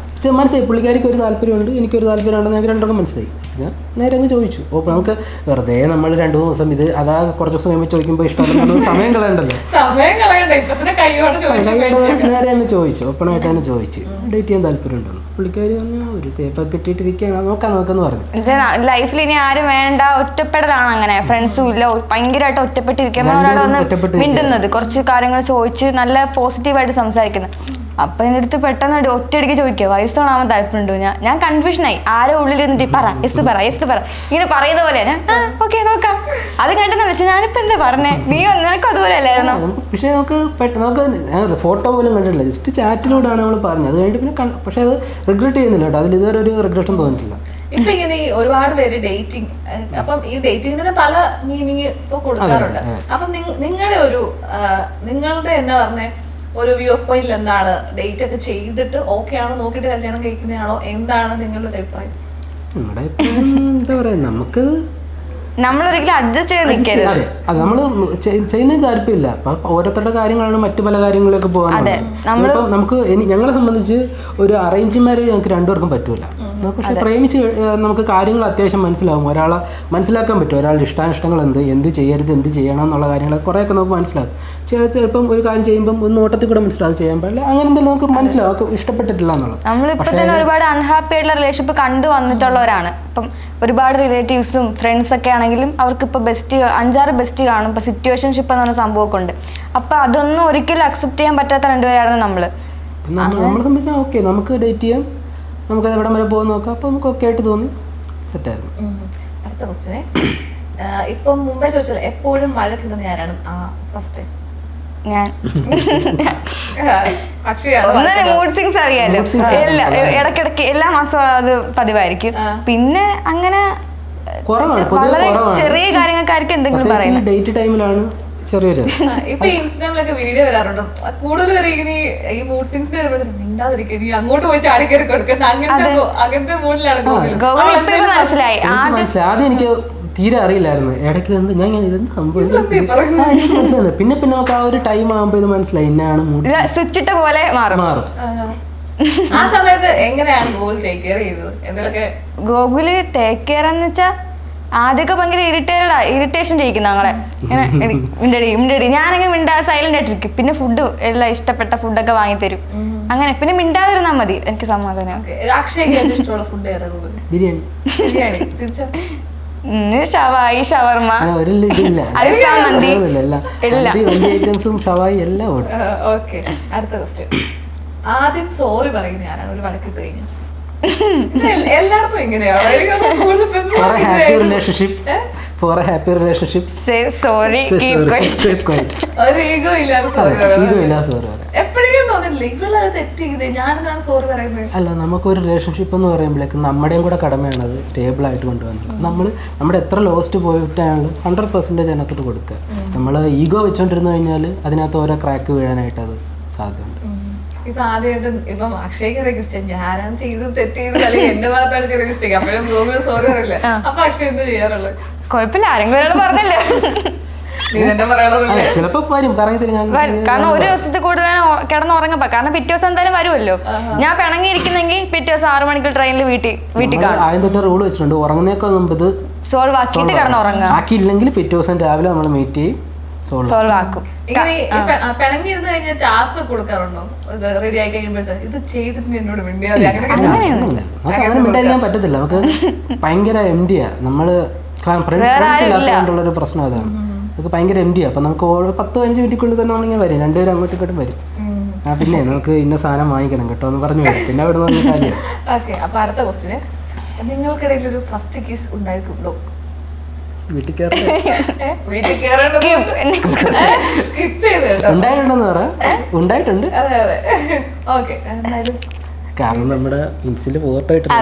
മനസ്സിലായി പുള്ളിക്കാരിക്ക് ഒരു താല്പര്യമുണ്ട്, എനിക്കൊരു താല്പര്യമുണ്ടെന്ന് ഞങ്ങൾക്ക് രണ്ടും മനസ്സിലായി. ഞാൻ നേരെ അങ്ങ് ചോദിച്ചു. അപ്പോൾ നമുക്ക് വെറുതെ നമ്മൾ 2 ദിവസം ഇത് കുറച്ച് ദിവസം കഴിയുമ്പോൾ ചോദിക്കുമ്പോൾ ഇഷ്ടമല്ല, സമയം കളയണ്ടല്ലോ. നേരെ അങ്ങ് ചോദിച്ചു, ഓപ്പണായിട്ട് തന്നെ ചോദിച്ചു ഡേറ്റ് ചെയ്യാൻ താല്പര്യമുണ്ടെന്ന്. പുള്ളിക്കാരി പറഞ്ഞു ഒരു തേപ്പൊക്കെ ഇട്ടിട്ടിരിക്കുകയാണ്, നോക്കാന്ന് പറഞ്ഞു. ലൈഫിൽ ഇനി ആരും വേണ്ട, ഒറ്റപ്പെടലാണ്. അങ്ങനെ ഫ്രണ്ട്സും ഇല്ല, ഭയങ്കരമായിട്ട് ഒറ്റപ്പെട്ടിരിക്കുമ്പോൾ ഒരാളെ വന്ന് മിണ്ടുന്നത്, കുറച്ച് കാര്യങ്ങൾ ചോദിച്ച് നല്ല പോസിറ്റീവായിട്ട് സംസാരിക്കുന്നത്. അപ്പൊ എൻ്റെ അടുത്ത് പെട്ടെന്ന് ഒറ്റയടിക്ക് ചോദിക്കുക വയസ്സോണാവാൻ താല്പര്യമുണ്ടോ? ഞാൻ കൺഫ്യൂഷനായി. ആരോ ഉള്ളിൽ ഇരുന്നിട്ട് പറ ഇങ്ങനെ പറയുന്ന പോലെ ഞാൻ ഓക്കെ നോക്കാം. അത് കേട്ടെന്ന് വെച്ചാൽ ഞാനിപ്പോ എന്താ പറഞ്ഞേ, നിനക്കും അതുപോലെ അല്ലായിരുന്നു. പക്ഷെ നമുക്ക് ഫോട്ടോ പോലും കണ്ടിട്ടില്ല, ജസ്റ്റ് ചാറ്റിലൂടെയാണ് നമ്മൾ പറഞ്ഞത്. അത് കഴിഞ്ഞിട്ട് പിന്നെ പക്ഷെ അത് റിഗ്രറ്റ് ചെയ്യുന്നില്ല കേട്ടോ, അതിൽ ഇതുവരെ ഒരു റിഗ്രഷൻ തോന്നിയിട്ടില്ല. ഇപ്പൊ ഇങ്ങനെ ഒരുപാട് പേര് ഡേറ്റിംഗ്, അപ്പം ഈ ഡേറ്റിംഗിന് പല മീനിങ് ഇപ്പൊ കൊടുക്കാറുണ്ട്. അപ്പം നിങ്ങളുടെ എന്നാ പറഞ്ഞേ ഒരു വ്യൂ ഓഫ് പോയിന്റിൽ എന്താണ് ഡേറ്റ് ഒക്കെ ചെയ്തിട്ട് ഓക്കെ ആണോ നോക്കിയിട്ട് കല്യാണം കഴിക്കുന്നതാണോ, എന്താണ് നിങ്ങളുടെ അഭിപ്രായം? നമ്മുടെ എന്താ പറയാ, നമുക്ക് നമ്മളൊരിക്കലും അഡ്ജസ്റ്റ് ചെയ്ത് നിൽക്കരുത്. അതെ, അത് നമ്മൾ ചെയ്യുന്നതിന് താല്പര്യമില്ല. അപ്പൊ ഓരോരുത്തരുടെ കാര്യങ്ങളാണ് മറ്റു പല കാര്യങ്ങളിലൊക്കെ പോകാൻ. ഇപ്പം നമുക്ക് ഞങ്ങളെ സംബന്ധിച്ച് ഒരു അറേഞ്ച് മാരേജ് ഞങ്ങൾക്ക് രണ്ടുപേർക്കും പറ്റൂല. പക്ഷെ പ്രേമിച്ച് നമുക്ക് കാര്യങ്ങൾ അത്യാവശ്യം മനസ്സിലാവും. ഒരാളെ മനസ്സിലാക്കാൻ പറ്റും, ഒരാളുടെ ഇഷ്ടാനിഷ്ടങ്ങൾ എന്ത് ചെയ്യരുത്, എന്ത് ചെയ്യണം എന്നുള്ള കാര്യങ്ങൾ കുറേയൊക്കെ നമുക്ക് മനസ്സിലാവും. ചിലപ്പം ഒരു കാര്യം ചെയ്യുമ്പം ഒന്ന് നോട്ടത്തിൽ കൂടെ മനസ്സിലാവും, ചെയ്യാൻ പാടില്ല, അങ്ങനെ എന്തെങ്കിലും നമുക്ക് മനസ്സിലാവും, നമുക്ക് ഇഷ്ടപ്പെട്ടിട്ടില്ല എന്നുള്ളത്. നമ്മളിപ്പോൾ തന്നെ ഒരുപാട് അൺഹാപ്പി ആയിട്ടുള്ള റിലേഷൻഷിപ്പ് കണ്ടു വന്നിട്ടുള്ളവരാണ്. ഇപ്പം ഒരുപാട് റിലേറ്റീവ്സും ഫ്രണ്ട്സ് ഒക്കെ ആണെങ്കിലും അവർക്ക് ഇപ്പോൾ 5-6 ബെസ്റ്റ് കാണും. ഇപ്പോൾ സിറ്റുവേഷൻഷിപ്പ് എന്ന് പറഞ്ഞ സംഭവമൊക്കെ ഉണ്ട്. അപ്പം അതൊന്നും ഒരിക്കലും അക്സെപ്റ്റ് ചെയ്യാൻ പറ്റാത്ത രണ്ടുപേരാണ് നമ്മൾ. നമ്മളെ സംബന്ധിച്ചാൽ ഓക്കെ, നമുക്ക് ഡേറ്റ് ചെയ്യാം, നമുക്കത് എവിടം വരെ പോകാൻ നോക്കാം. അപ്പോൾ നമുക്ക് ഓക്കെ ആയിട്ട് തോന്നി, സെറ്റായിരുന്നു. അടുത്ത ക്വസ്റ്റ്യനെ, ഇപ്പം മുമ്പേ ചോദിച്ചല്ലോ എപ്പോഴും മഴ കിട്ടുന്ന ആരാണ് ഫസ്റ്റ്? ഞാൻ മൂഡ് സിങ്സ് അറിയാലോ, ഇടയ്ക്കിടയ്ക്ക് എല്ലാ മാസവും അത് പതിവായിരിക്കും. പിന്നെ അങ്ങനെ വളരെ ചെറിയ കാര്യങ്ങൾക്കായിരിക്കും എന്തെങ്കിലും പറയുന്നത്. ഡേറ്റ് ടൈമിലാണ് ചെറിയൊരു ഇപ്പൊ ഇൻസ്റ്റാഗ്രാമിലൊക്കെ വീഡിയോ വരാറുണ്ട്. കൂടുതൽ ഇങ്ങനെ ഈ മൂഡ് സിങ്സിന് വരുമ്പോഴത്തേക്കും മിണ്ടാതിരിക്കും, നീ അങ്ങോട്ട് പോയി ചാടി കയറി കൊടുക്കണ്ട, അങ്ങനത്തെ മൂഡിലാണ്. മനസ്സിലായി. ആദ്യം എനിക്ക് തീരെ അറിയില്ലായിരുന്നു, ഇടയ്ക്ക് ഞാൻ ഇതെന്ത് സംഭവം പിന്നെ നമുക്ക് ആ ഒരു ടൈം ആകുമ്പോ ഇത് മനസ്സിലായി, ഇന്നാണ് മൂഡ് സ്വിച്ചിട്ട പോലെ മാറും. ആ സമയത്ത് എങ്ങനെയാണ് ഗൂഗിൾ ടേക്ക് കെയർ ചെയ്തത്? എന്തെങ്കിലുമൊക്കെ ഗൂഗിള് ടേക്ക് കെയർ എന്ന് വെച്ചാൽ ആദ്യമൊക്കെ ഭയങ്കര ഇറിറ്റേഷൻ ചെയ്യിക്കും ഞങ്ങളെ. ഇങ്ങനെ മിണ്ടടി ഞാനെങ്ങനെ മിണ്ടാതെ സൈലന്റ് ആയിട്ടിരിക്കും. പിന്നെ ഫുഡ് എല്ലാം ഇഷ്ടപ്പെട്ട ഫുഡൊക്കെ വാങ്ങിത്തരും. അങ്ങനെ പിന്നെ മിണ്ടാതിരുന്നാൽ മതി, എനിക്ക് സമാധാനം. ഷവായി, ഷവർമ, അൽഫാം മന്തി എല്ലാം. അടുത്ത ക്വസ്റ്റ്യൻ, ആദ്യം സോറി പറയുന്ന ആരാണ് ഒരു വഴക്കിട്ട് കഴിഞ്ഞു? എല്ലാവർക്കും ഇങ്ങനെയാണ്. എപ്പോഴെങ്കിലും തോന്നില്ലേ ഇവളത് തെറ്റ് ചെയ്ത് ഞാനെന്താണ് സോറി പറയുന്നത്? അല്ല, നമുക്കൊരു റിലേഷൻഷിപ്പ് എന്ന് പറയുമ്പോഴേക്ക് നമ്മുടെയും കൂടെ കടമയാണ് അത് സ്റ്റേബിൾ ആയിട്ട് കൊണ്ടുവന്നത്. നമ്മുടെ എത്ര ലോസ്റ്റ് പോയിട്ടാണ് 100% അതിനകത്തോട്ട് കൊടുക്കുക. നമ്മൾ ഈഗോ വെച്ചോണ്ടിരുന്നു കഴിഞ്ഞാൽ അതിനകത്ത് ഓരോ ക്രാക്ക് വീഴാനായിട്ട് അത് സാധ്യതയുണ്ട്. ഇപ്പൊ ആദ്യമായിട്ട് ഇപ്പം അക്ഷയ്ക്ക് ക്രിസ്ത്യൻ ഞാനാണ് ചെയ്തത് തെറ്റ് ചെയ്തത്, അല്ലെങ്കിൽ എന്റെ ഭാഗത്താണ് ചെറിയ മിസ്റ്റേക്ക്, അപ്പോഴും ഗൂഗിൾ സോറി അറിയില്ല. അപ്പൊ അക്ഷയ് എന്ത് ചെയ്യാറുള്ളത്? കുഴപ്പമില്ല, ആരെങ്കിലും പറഞ്ഞല്ലോ, നീ തന്നെ പറയണതല്ലേ. ചിലപ്പോ വരും, കാരണം ഒരു ദിവസത്തിൽ കൂടുതൽ കിടന്നുറങ്ങപ്പോ, കാരണം പിറ്റേ ദിവസം എന്തായാലും വരുമല്ലോ. ഞാൻ പിണങ്ങിയിരിക്കുന്നെങ്കിൽ പിറ്റേ ദിവസം 6 മണിക്ക് ട്രെയിനിൽ വീട്ടിൽ കാണും. ആദ്യം തൊട്ട് റൂൾ വെച്ചിട്ടുണ്ട്, ഉറങ്ങുന്നേക്കാൾ മുമ്പ് ഇത് സോൾവ് ആക്കിയിട്ട് കിടന്നുറങ്ങാം. ആക്കിയില്ലെങ്കിൽ പിറ്റേ ദിവസം രാവിലെ നമ്മൾ മീറ്റ് ചെയ്യും, സോൾവ് ആക്കും. പിണങ്ങിയിരുന്ന് കഴിഞ്ഞാൽ ടാസ്ക് കൊടുക്കാറുണ്ടോ? റെഡി ആയി കഴിയുമ്പോഴത്തേക്ക് ഇത് ചെയ്തിട്ട് എന്നോട് മിണ്ടിയാൽ അങ്ങനെ മിണ്ടായിരിക്കാൻ പറ്റത്തില്ല. നമുക്ക് ഭയങ്കര എംഡിയാ, നമ്മള് ഫ്രണ്ട്സ് ഇല്ലാത്തതുകൊണ്ടുള്ളൊരു പ്രശ്നം അതാണ്. നമുക്ക് ഭയങ്കര എംഡിയാ. അപ്പൊ നമുക്ക് 10-15 മിനിറ്റിനുള്ളിൽ തന്നെ നമ്മളിങ്ങനെ വരും, രണ്ടുപേരും അങ്ങോട്ടും ഇങ്ങോട്ടും വരും. പിന്നെ നമുക്ക് ഇന്ന സാധനം വാങ്ങിക്കണം കേട്ടോ എന്ന് പറഞ്ഞു വരും. പിന്നെ അവിടെ നിന്ന് കാര്യം. ഓക്കെ, അപ്പൊ അടുത്ത ക്വസ്റ്റ്യന്, നിങ്ങൾക്കിടയിൽ ഒരു ഫസ്റ്റ് കിസ് ഉണ്ടായിട്ടുണ്ടോ? ഉണ്ടായിട്ടുണ്ടെന്ന് പറയാം, ഉണ്ടായിട്ടുണ്ട്. കാരണം നമ്മുടെ ഇൻസ്റ്റയില് ഫോട്ടോ ഇട്ടിട്ടുണ്ട്.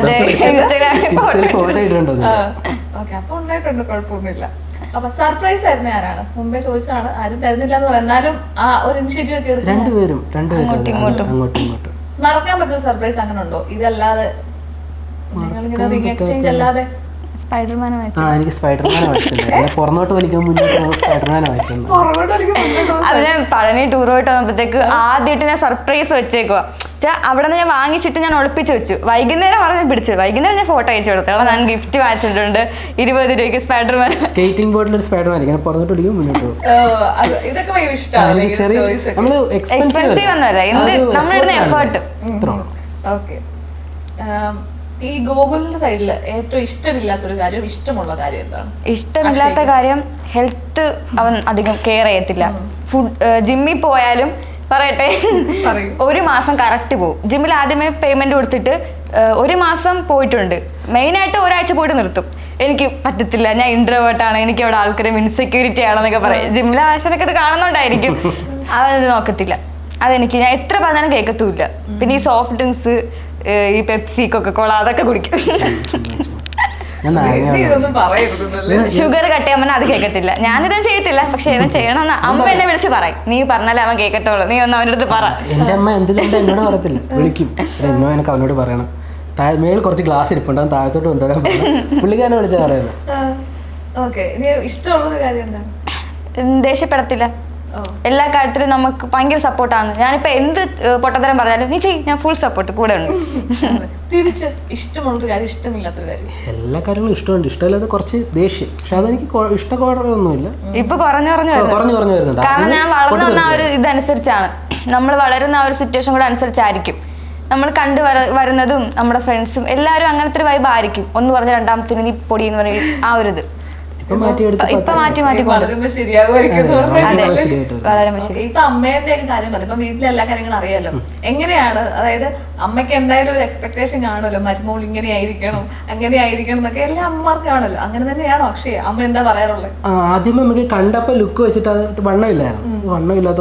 അപ്പൊ ഉണ്ടായിട്ടുണ്ട്, കുഴപ്പമൊന്നുമില്ല. അപ്പൊ സർപ്രൈസ് ആയിരുന്നു ആരാണ്? മുമ്പേ ചോദിച്ചാണ്, ആരും തരുന്നില്ല എന്ന് പറയാം, എന്നാലും ആ ഒരു ഇനിഷ്യേറ്റീവ് ഒക്കെ എടുത്തു. രണ്ടുപേരും അങ്ങോട്ടും ഇങ്ങോട്ടും. മറക്കാൻ പറ്റുന്ന സർപ്രൈസ് അങ്ങനെ ഉണ്ടോ? ഇതല്ലാതെ നിങ്ങളിങ്ങനെ റിംഗ് എക്സ്ചേഞ്ച് അല്ലാതെ? എനിക്ക് സ്പൈഡർമാനെ വായിച്ചിട്ടുണ്ട്. പുറന്നോട്ട് വലിക്കാൻ മുന്നോട്ട് സ്പൈഡർമാനെ വായിച്ചിട്ടുണ്ട്. അത് ഞാൻ പഴനി ടൂർ പോയിട്ട് വന്നപ്പോഴത്തേക്ക് ആദ്യമായിട്ട് ഞാൻ സർപ്രൈസ് വെച്ചേക്കുക. അവിടെ നിന്ന് ഞാൻ വാങ്ങിച്ചിട്ട് ഞാൻ ഒളിപ്പിച്ച് വെച്ചു. വൈകുന്നേരം പറഞ്ഞ് പിടിച്ചു. വൈകുന്നേരം ഞാൻ ഫോട്ടോ അയച്ചു കൊടുത്തു. ഞാൻ ഗിഫ്റ്റ് വാങ്ങിച്ചിട്ടുണ്ട് 20 രൂപയ്ക്ക് സ്പൈഡർമാൻ. സ്കേറ്റിംഗ് ബോർഡിൽ ഒരു സ്പൈഡർമാൻ ഇങ്ങനെ പുറന്നോട്ട് വലിക്കും, മുന്നോട്ട് പോകും. എക്സ്പെൻസീവ് ഒന്നുമല്ല, നമ്മളിടുന്ന എഫേർട്ട്. ഈ ഗൂഗിളിന്റെ സൈഡിൽ ഏറ്റവും ഇഷ്ടമില്ലാത്തൊരു കാര്യം, ഇഷ്ടമുള്ള കാര്യം എന്താണ്? ഇഷ്ടമില്ലാത്ത കാര്യം ഹെൽത്ത് അവൻ അധികം കെയർ ചെയ്യത്തില്ല. ജിമ്മിൽ പോയാലും പറയട്ടെ, 1 മാസം കറക്റ്റ് പോകും. ജിമ്മിൽ ആദ്യമേ പേയ്മെന്റ് കൊടുത്തിട്ട് 1 മാസം പോയിട്ടുണ്ട്. മെയിനായിട്ട് ഒരാഴ്ച പോയിട്ട് നിർത്തും. എനിക്ക് പറ്റത്തില്ല, ഞാൻ ഇൻട്രോവേർട്ടാണ്, എനിക്ക് അവിടെ ആൾക്കാരും ഇൻസെക്യൂരിറ്റി ആണെന്നൊക്കെ പറയും. ജിമ്മിലെ ആശനൊക്കെ ഇത് കാണുന്നുണ്ടായിരിക്കും. അത് നോക്കത്തില്ല. അതെനിക്ക് ഞാൻ എത്ര പറഞ്ഞാലും കേൾക്കത്തുമില്ല. പിന്നെ ഈ സോഫ്റ്റ് ഡ്രിങ്ക്സ്, ഈ പെപ്സി, കൊക്കക്കോള അതൊക്കെ കുടിക്കും. ഞാൻ നാരങ്ങ നീ ഇതൊന്നും പറയരുതല്ലേ. ഷുഗർ കട്ട് ചെയ്യാൻ അത് കേൾക്കത്തില്ല. ഞാനിതും ചെയ്യത്തില്ല, പക്ഷെ ഇവൻ ചെയ്യണമെന്ന് അമ്മ എന്നെ വിളിച്ച് പറയും. നീ പറഞ്ഞാലേ അവൻ കേൾക്കത്തുള്ളൂ, നീ ഒന്ന് അവൻ്റെ അടുത്ത് പറ. എൻ്റെ അമ്മ എന്തിനുണ്ട് എന്നോട് പറയത്തില്ല, വിളിക്കും. എന്നോ എനിക്ക് അവനോട് പറയണം. മേളിൽ കുറച്ച് ഗ്ലാസ് ഇരിപ്പുണ്ട്, അവൻ താഴത്തോട്ട് കൊണ്ടുവരാൻ പറഞ്ഞു. പുള്ളിക്കാരനെ വിളിച്ചാൽ പറയുന്നത്. ഓക്കെ, ഇനി ഇഷ്ടമുള്ളൊരു കാര്യം എന്താണ്? ദേഷ്യപ്പെടത്തില്ല. എല്ലാ കാര്യത്തിലും നമുക്ക് ഭയങ്കര സപ്പോർട്ടാണ്. ഞാനിപ്പോ എന്ത് പൊട്ടത്തരം പറഞ്ഞാലും നീ ചെയ്യ്, ഞാൻ ഫുൾ സപ്പോർട്ട് കൂടെ ഉണ്ട്. തിരിച്ച് ഇഷ്ടമുള്ളൊരു കാര്യം, ഇഷ്ടമില്ലാത്തൊരു കാര്യം? എല്ലാ കാര്യങ്ങളും ഇഷ്ടമുണ്ട്, ഇഷ്ടമില്ലാത്ത കുറച്ച് ദേഷ്യം. പക്ഷെ അതെനിക്ക് ഇഷ്ടക്കുറവൊന്നുമില്ല. ഇപ്പൊ കുറഞ്ഞു വരുന്നുണ്ട്. കാരണം ഞാൻ വളർന്നു വന്ന ആ ഒരു ഇതനുസരിച്ചാണ്, നമ്മൾ വളരുന്ന ആ ഒരു സിറ്റുവേഷൻ കൂടെ അനുസരിച്ചായിരിക്കും നമ്മൾ വരുന്നതും. നമ്മുടെ ഫ്രണ്ട്സും എല്ലാവരും അങ്ങനത്തെ ഒരു വൈബ് ആയിരിക്കും. ഒന്ന് പറഞ്ഞ രണ്ടാമത്തിന് നീ പൊടി എന്ന് പറയും, ആ ഒരു ഇത് ഇപ്പൊ മാറ്റി വളരുമ്പോ ശരിയാകുമായിരിക്കും. വളരെ ശരി. ഇപ്പൊ അമ്മേന്റെ ഒക്കെ കാര്യം പറഞ്ഞു, ഇപ്പൊ വീട്ടിലെ എല്ലാ കാര്യങ്ങളും അറിയാലോ. എങ്ങനെയാണ്, അതായത് അമ്മയ്ക്ക് എന്തായാലും ഒരു എക്സ്പെക്ടേഷൻ കാണുമല്ലോ, മരുമോൾ ഇങ്ങനെ ആയിരിക്കണം അങ്ങനെ ആയിരിക്കണം എന്നൊക്കെ എല്ലാ അമ്മമാർക്കും കാണുമല്ലോ. അങ്ങനെ തന്നെയാണോ അക്ഷയ? അമ്മ എന്താ പറയാറുള്ളത്? ആദ്യമേ നമുക്ക് കണ്ടപ്പോ ലുക്ക് വെച്ചിട്ട് അത് വണ്ണമില്ലാത്ത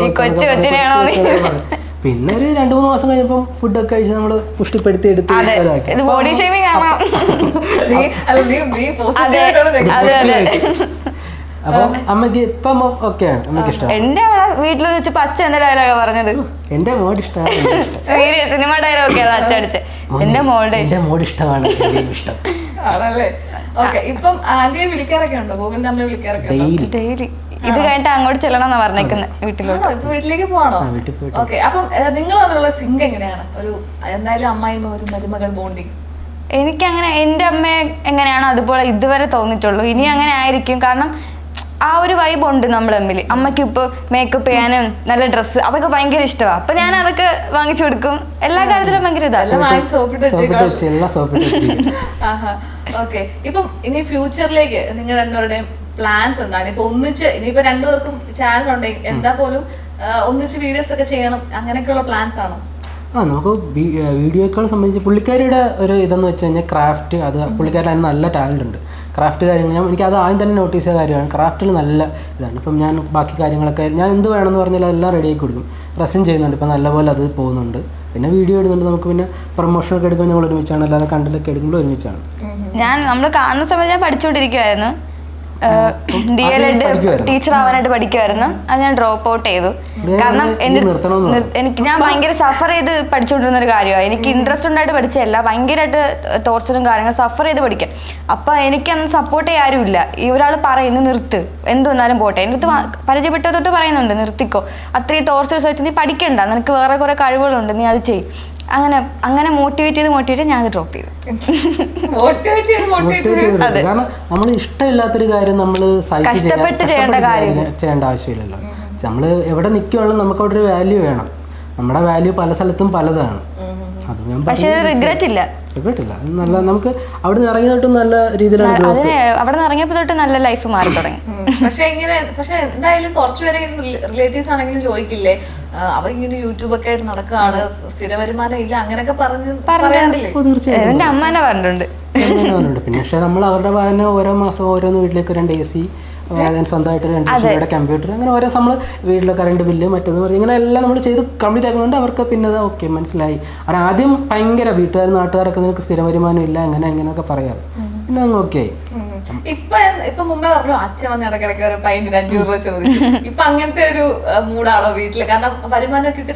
പിന്നെ ഒരു 2-3 മാസം കഴിഞ്ഞപ്പോൾ ഫുഡൊക്കെ കഴിച്ച് നമ്മള് പുഷ്ടിപ്പെടുത്തി എടുത്ത് അപ്പൊ അമ്മക്ക് ഇപ്പൊ ഒക്കെയാണ് അമ്മക്ക് ഇഷ്ടം. എന്റെ വീട്ടിൽ വെച്ച് പച്ച എന്റെ ഡയലോഗാ പറഞ്ഞത്. എന്റെ മോഡ് ഇഷ്ടമാണ്, സിനിമ ഡയലോഗ് അച്ചടിച്ച് എന്റെ മോഡ് ഇഷ്ടമാണ്, ഇഷ്ടം ആണല്ലേ. ഓക്കെ, ഇപ്പം ആന്റിയെ വിളിക്കാറൊക്കെ ഉണ്ടോ? ഗോകുലിന്റെ അമ്മയെ വിളിക്കാറൊക്കെ ഡെയിലി. ഇത് കഴിഞ്ഞിട്ട് അങ്ങോട്ട് ചെല്ലണമെന്നാ പറഞ്ഞേക്കുന്നത് വീട്ടിലോട്ട്. ഇപ്പൊ വീട്ടിലേക്ക് പോവാണോ? ഓക്കെ, അപ്പം നിങ്ങൾ തമ്മിലുള്ള സിങ്ക് എങ്ങനെയാണ്? ഒരു എന്തായാലും അമ്മായിമ്മ ഒരു മരുമകൾ ബോണ്ടിങ്. എനിക്കങ്ങനെ എൻ്റെ അമ്മയെ എങ്ങനെയാണോ അതുപോലെ ഇതുവരെ തോന്നിയിട്ടുള്ളൂ. ഇനി അങ്ങനെ ആയിരിക്കും. കാരണം ആ ഒരു വൈബ് ഉണ്ട് നമ്മൾ തമ്മിൽ. അമ്മയ്ക്ക് ഇപ്പൊ മേക്കപ്പ് ചെയ്യാനും നല്ല ഡ്രസ്സ് അതൊക്കെ ഭയങ്കര ഇഷ്ടമാണ്. അപ്പൊ ഞാൻ അതൊക്കെ വാങ്ങിച്ചു കൊടുക്കും. എല്ലാ കാര്യത്തിലും ഭയങ്കര ഓക്കെ, ഇപ്പം ഇനി ഫ്യൂച്ചറിലേക്ക് നിങ്ങൾ രണ്ടുപേരുടെയും പ്ലാൻസ് എന്താണ്? ഇപ്പൊ ഒന്നിച്ച് ഇനിയിപ്പോ രണ്ടുപേർക്കും ചാനൽ ഉണ്ടെങ്കിൽ എന്താ പോലും ഒന്നിച്ച് വീഡിയോസ് ഒക്കെ ചെയ്യണം, അങ്ങനെയൊക്കെയുള്ള പ്ലാൻസ് ആണോ? നമുക്ക് വീഡിയോകളെ സംബന്ധിച്ച് പുള്ളിക്കാരിയുടെ ഒരു ഇതെന്ന് വെച്ച് കഴിഞ്ഞാൽ ക്രാഫ്റ്റ്, അത് പുള്ളിക്കാരുടെ അതിന് നല്ല ടാലൻ്റ് ഉണ്ട്. ക്രാഫ്റ്റ് കാര്യങ്ങൾ എനിക്ക് അത് ആദ്യം തന്നെ നോട്ടീസ് ചെയ്ത കാര്യമാണ്. ക്രാഫ്റ്റിൽ നല്ല ഇതാണ്. ഇപ്പം ഞാൻ ബാക്കി കാര്യങ്ങളൊക്കെ ഞാൻ എന്ത് വേണമെന്ന് പറഞ്ഞാൽ അതെല്ലാം റെഡിയാക്കി കൊടുക്കും. റെസിൻ ചെയ്യുന്നുണ്ട്, ഇപ്പം നല്ലപോലെ അത് പോകുന്നുണ്ട്. പിന്നെ വീഡിയോ ഇടുന്നുണ്ട്. നമുക്ക് പിന്നെ പ്രൊമോഷനൊക്കെ എടുക്കുമ്പോൾ ഞങ്ങൾ ഒരുമിച്ചാണ്, അല്ലാതെ കണ്ടന്റൊക്കെ എടുക്കുമ്പോൾ ഒരുമിച്ചാണ്. നമ്മൾ കാണുന്ന സമയത്ത് ഞാൻ പഠിച്ചുകൊണ്ടിരിക്കുവായിരുന്നു. DLED ടീച്ചർ ആവാനായിട്ട് പഠിക്കുമായിരുന്നു. അത് ഞാൻ ഡ്രോപ്പ് ഔട്ട് ചെയ്തു. കാരണം എനിക്ക് ഞാൻ ഭയങ്കര സഫർ ചെയ്ത് പഠിച്ചുകൊണ്ടിരുന്ന ഒരു കാര്യമാണ്. എനിക്ക് ഇൻട്രസ്റ്റ് ഉണ്ടായിട്ട് പഠിച്ചതല്ല, ഭയങ്കരമായിട്ട് ടോർച്ചറും കാര്യങ്ങളും സഫർ ചെയ്ത് പഠിക്കാം. അപ്പൊ എനിക്കന്ന് സപ്പോർട്ട് ചെയ്യാൻ ആരുമില്ല. ഈ ഒരാൾ പറയുന്നു നിർത്ത്, എന്ത് വന്നാലും പോട്ടെ. എൻ്റെ അടുത്ത് പരിചയപ്പെട്ട തൊട്ട് പറയുന്നുണ്ട് നിർത്തിക്കോ, അത്രയും ടോർച്ചർ വെച്ച് നീ പഠിക്കണ്ട, നിനക്ക് വേറെ കുറെ കഴിവുകളുണ്ട്, നീ അത് ചെയ്യും. അങ്ങനെ മോട്ടിവേറ്റ് ചെയ്ത് ഞാൻ അത് ഡ്രോപ്പ് ചെയ്തു. കാരണം നമ്മൾ ഇഷ്ടമില്ലാത്തൊരു കാര്യം നമ്മൾ കഷ്ടപ്പെട്ട് ചെയ്യേണ്ട ആവശ്യമില്ലല്ലോ. നമ്മൾ എവിടെ നിൽക്കുകയാണെങ്കിലും നമുക്ക് അവിടെ ഒരു വാല്യൂ വേണം. നമ്മുടെ വാല്യൂ പല സ്ഥലത്തും പലതാണ്. അത് ഞാൻ റിഗ്രറ്റ് ഇല്ല. നല്ല നമുക്ക് അവിടെ നിന്ന് ഇറങ്ങിയ തൊട്ട് നല്ല രീതിയിലാണ് അവിടെ നിന്ന് ഇറങ്ങിയപ്പോ തൊട്ട് നല്ല ലൈഫ് മാറി തുടങ്ങി. പക്ഷെ എന്തായാലും കുറച്ചുപേരെ റിലേറ്റീവ്സ് ആണെങ്കിലും ചോദിക്കില്ലേ, അവരിങ്ങനെ യൂട്യൂബ് ഒക്കെ ആയിട്ട് നടക്കുകയാണ്, സ്ഥിര വരുമാനം ഇല്ല, അങ്ങനെയൊക്കെ പറയാറില്ലേ? എന്റെ അമ്മേനെ പറഞ്ഞിട്ടുണ്ട്. പിന്നെ പക്ഷെ നമ്മൾ അവരുടെ വായന ഓരോ മാസം ഓരോന്ന് വീട്ടിലേക്ക് 2 AC, സ്വന്തമായിട്ട് 2 ലക്ഷയുടെ കമ്പ്യൂട്ടർ, അങ്ങനെ ഓരോ നമ്മൾ വീട്ടിലെ കറണ്ട് ബില്ല് മറ്റേന്ന് പറഞ്ഞ് ഇങ്ങനെ എല്ലാം നമ്മൾ ചെയ്ത് കംപ്ലീറ്റ് ആക്കുന്നുണ്ട്. അവർക്ക് പിന്നെ ഓക്കെ മനസ്സിലായി. അവർ ആദ്യം ഭയങ്കര വീട്ടുകാർ നാട്ടുകാരൊക്കെ നിനക്ക് സ്ഥിര വരുമാനം ഇല്ല അങ്ങനെ അങ്ങനെയൊക്കെ പറയാറ്. പിന്നെ അങ്ങ് ഓക്കെ ആയി. ഇപ്പൊ മുമ്പേ പറഞ്ഞു അച്ഛൻ വന്ന് ഇടയ്ക്കിടയ്ക്ക് ഒരു പൈൻറ്റിന് 500 രൂപ ചോദിക്കും. ഇപ്പൊ അങ്ങനത്തെ ഒരു മൂഡാണോ വീട്ടില്? കാരണം വരുമാനം കിട്ടി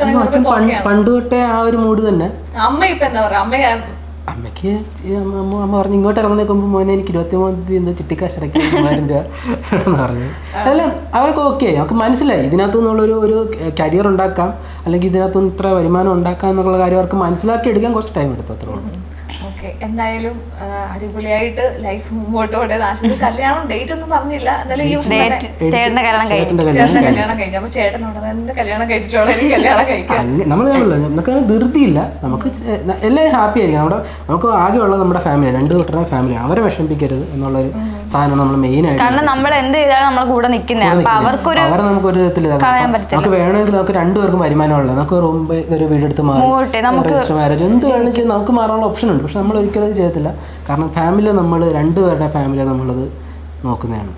പണ്ട് തൊട്ടേ ആ ഒരു മൂഡ് തന്നെ. അമ്മ ഇപ്പൊ എന്താ പറയാ? അമ്മയ്ക്ക് അമ്മ പറഞ്ഞു ഇങ്ങോട്ട് ഇറങ്ങുന്നേക്കുമ്പോൾ മോനെ എനിക്ക് 23 തീയതി എന്തോ ചിട്ടിക്കാശ് അടയ്ക്കാൻ 3000 രൂപ എന്ന് പറഞ്ഞു. അല്ല അവർക്ക് ഓക്കെ, നമുക്ക് മനസ്സിലായി ഇതിനകത്തു നിന്നുള്ളൊരു ഒരു കരിയർ ഉണ്ടാക്കാം, അല്ലെങ്കിൽ ഇതിനകത്തുനിന്ന് ഇത്ര വരുമാനം ഉണ്ടാക്കാം എന്നുള്ള കാര്യം അവർക്ക് മനസ്സിലാക്കി എടുക്കാൻ കുറച്ച് ടൈം എടുത്തു, അത്രേ ഉള്ളൂ. എന്തായാലും അടിപൊളിയായിട്ട് ലൈഫ് മുമ്പോട്ട് പോകേണ്ടത്. ആശുപത്രി കല്യാണം ഡേറ്റ് ഒന്നും പറഞ്ഞില്ല, എന്നാലും ഈ ചേട്ടന്റെ കല്യാണം കഴിഞ്ഞു. അപ്പൊ ചേട്ടനോട് എന്റെ കല്യാണം കഴിച്ചിട്ടുള്ള എനിക്ക് കല്യാണം കഴിക്കാം. നമ്മൾ നമുക്ക് ധൃതിയില്ല, നമുക്ക് എല്ലാവരും ഹാപ്പി ആയിരിക്കും. നമുക്ക് ആകെയുള്ള നമ്മുടെ ഫാമിലി, 2 കൂട്ടരുടെ ഫാമിലിയാണ്, അവരെ വിഷമിപ്പിക്കരുത് എന്നുള്ളൊരു സാധനം നമ്മൾ മെയിൻ ആയിട്ട്. കാരണം നമ്മൾ എന്ത് ചെയ്താലും നമ്മളെ കൂടെ നിൽക്കുന്നത്, അവരെ നമുക്കൊരു വിധത്തിൽ നമുക്ക് വേണമെങ്കിൽ നമുക്ക് 2 പേർക്കും വരുമാനമുള്ളത് നമുക്ക് ഒരു വീടെടുത്ത് മാറി രജിസ്റ്റർ മാരേജ് എന്ത് വേണമെങ്കിൽ ചെയ്ത് നമുക്ക് മാറാനുള്ള ഓപ്ഷൻ ഉണ്ട്. പക്ഷെ നമ്മൾ ഒരിക്കലും അത് ചെയ്യത്തില്ല. കാരണം ഫാമിലി നമ്മൾ 2 പേരുടെ ഫാമിലി നമ്മളത് നോക്കുന്നതാണ്.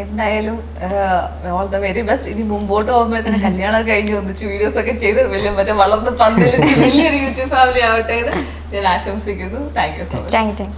എന്തായാലും ഓൾ ദ വെരി ബെസ്റ്റ്. ഇനി മുമ്പോട്ട് പോകുമ്പോഴത്തേന് കല്യാണം കഴിഞ്ഞ് ഒന്നിച്ച് വീഡിയോസ് ഒക്കെ ചെയ്ത് വലിയ മറ്റേ വളർന്ന് പന്തലിച്ച് വലിയൊരു യൂട്യൂബ് ഫാമിലി ആവട്ടെ എന്ന് ഞാൻ ആശംസിക്കുന്നു. Thank you so much.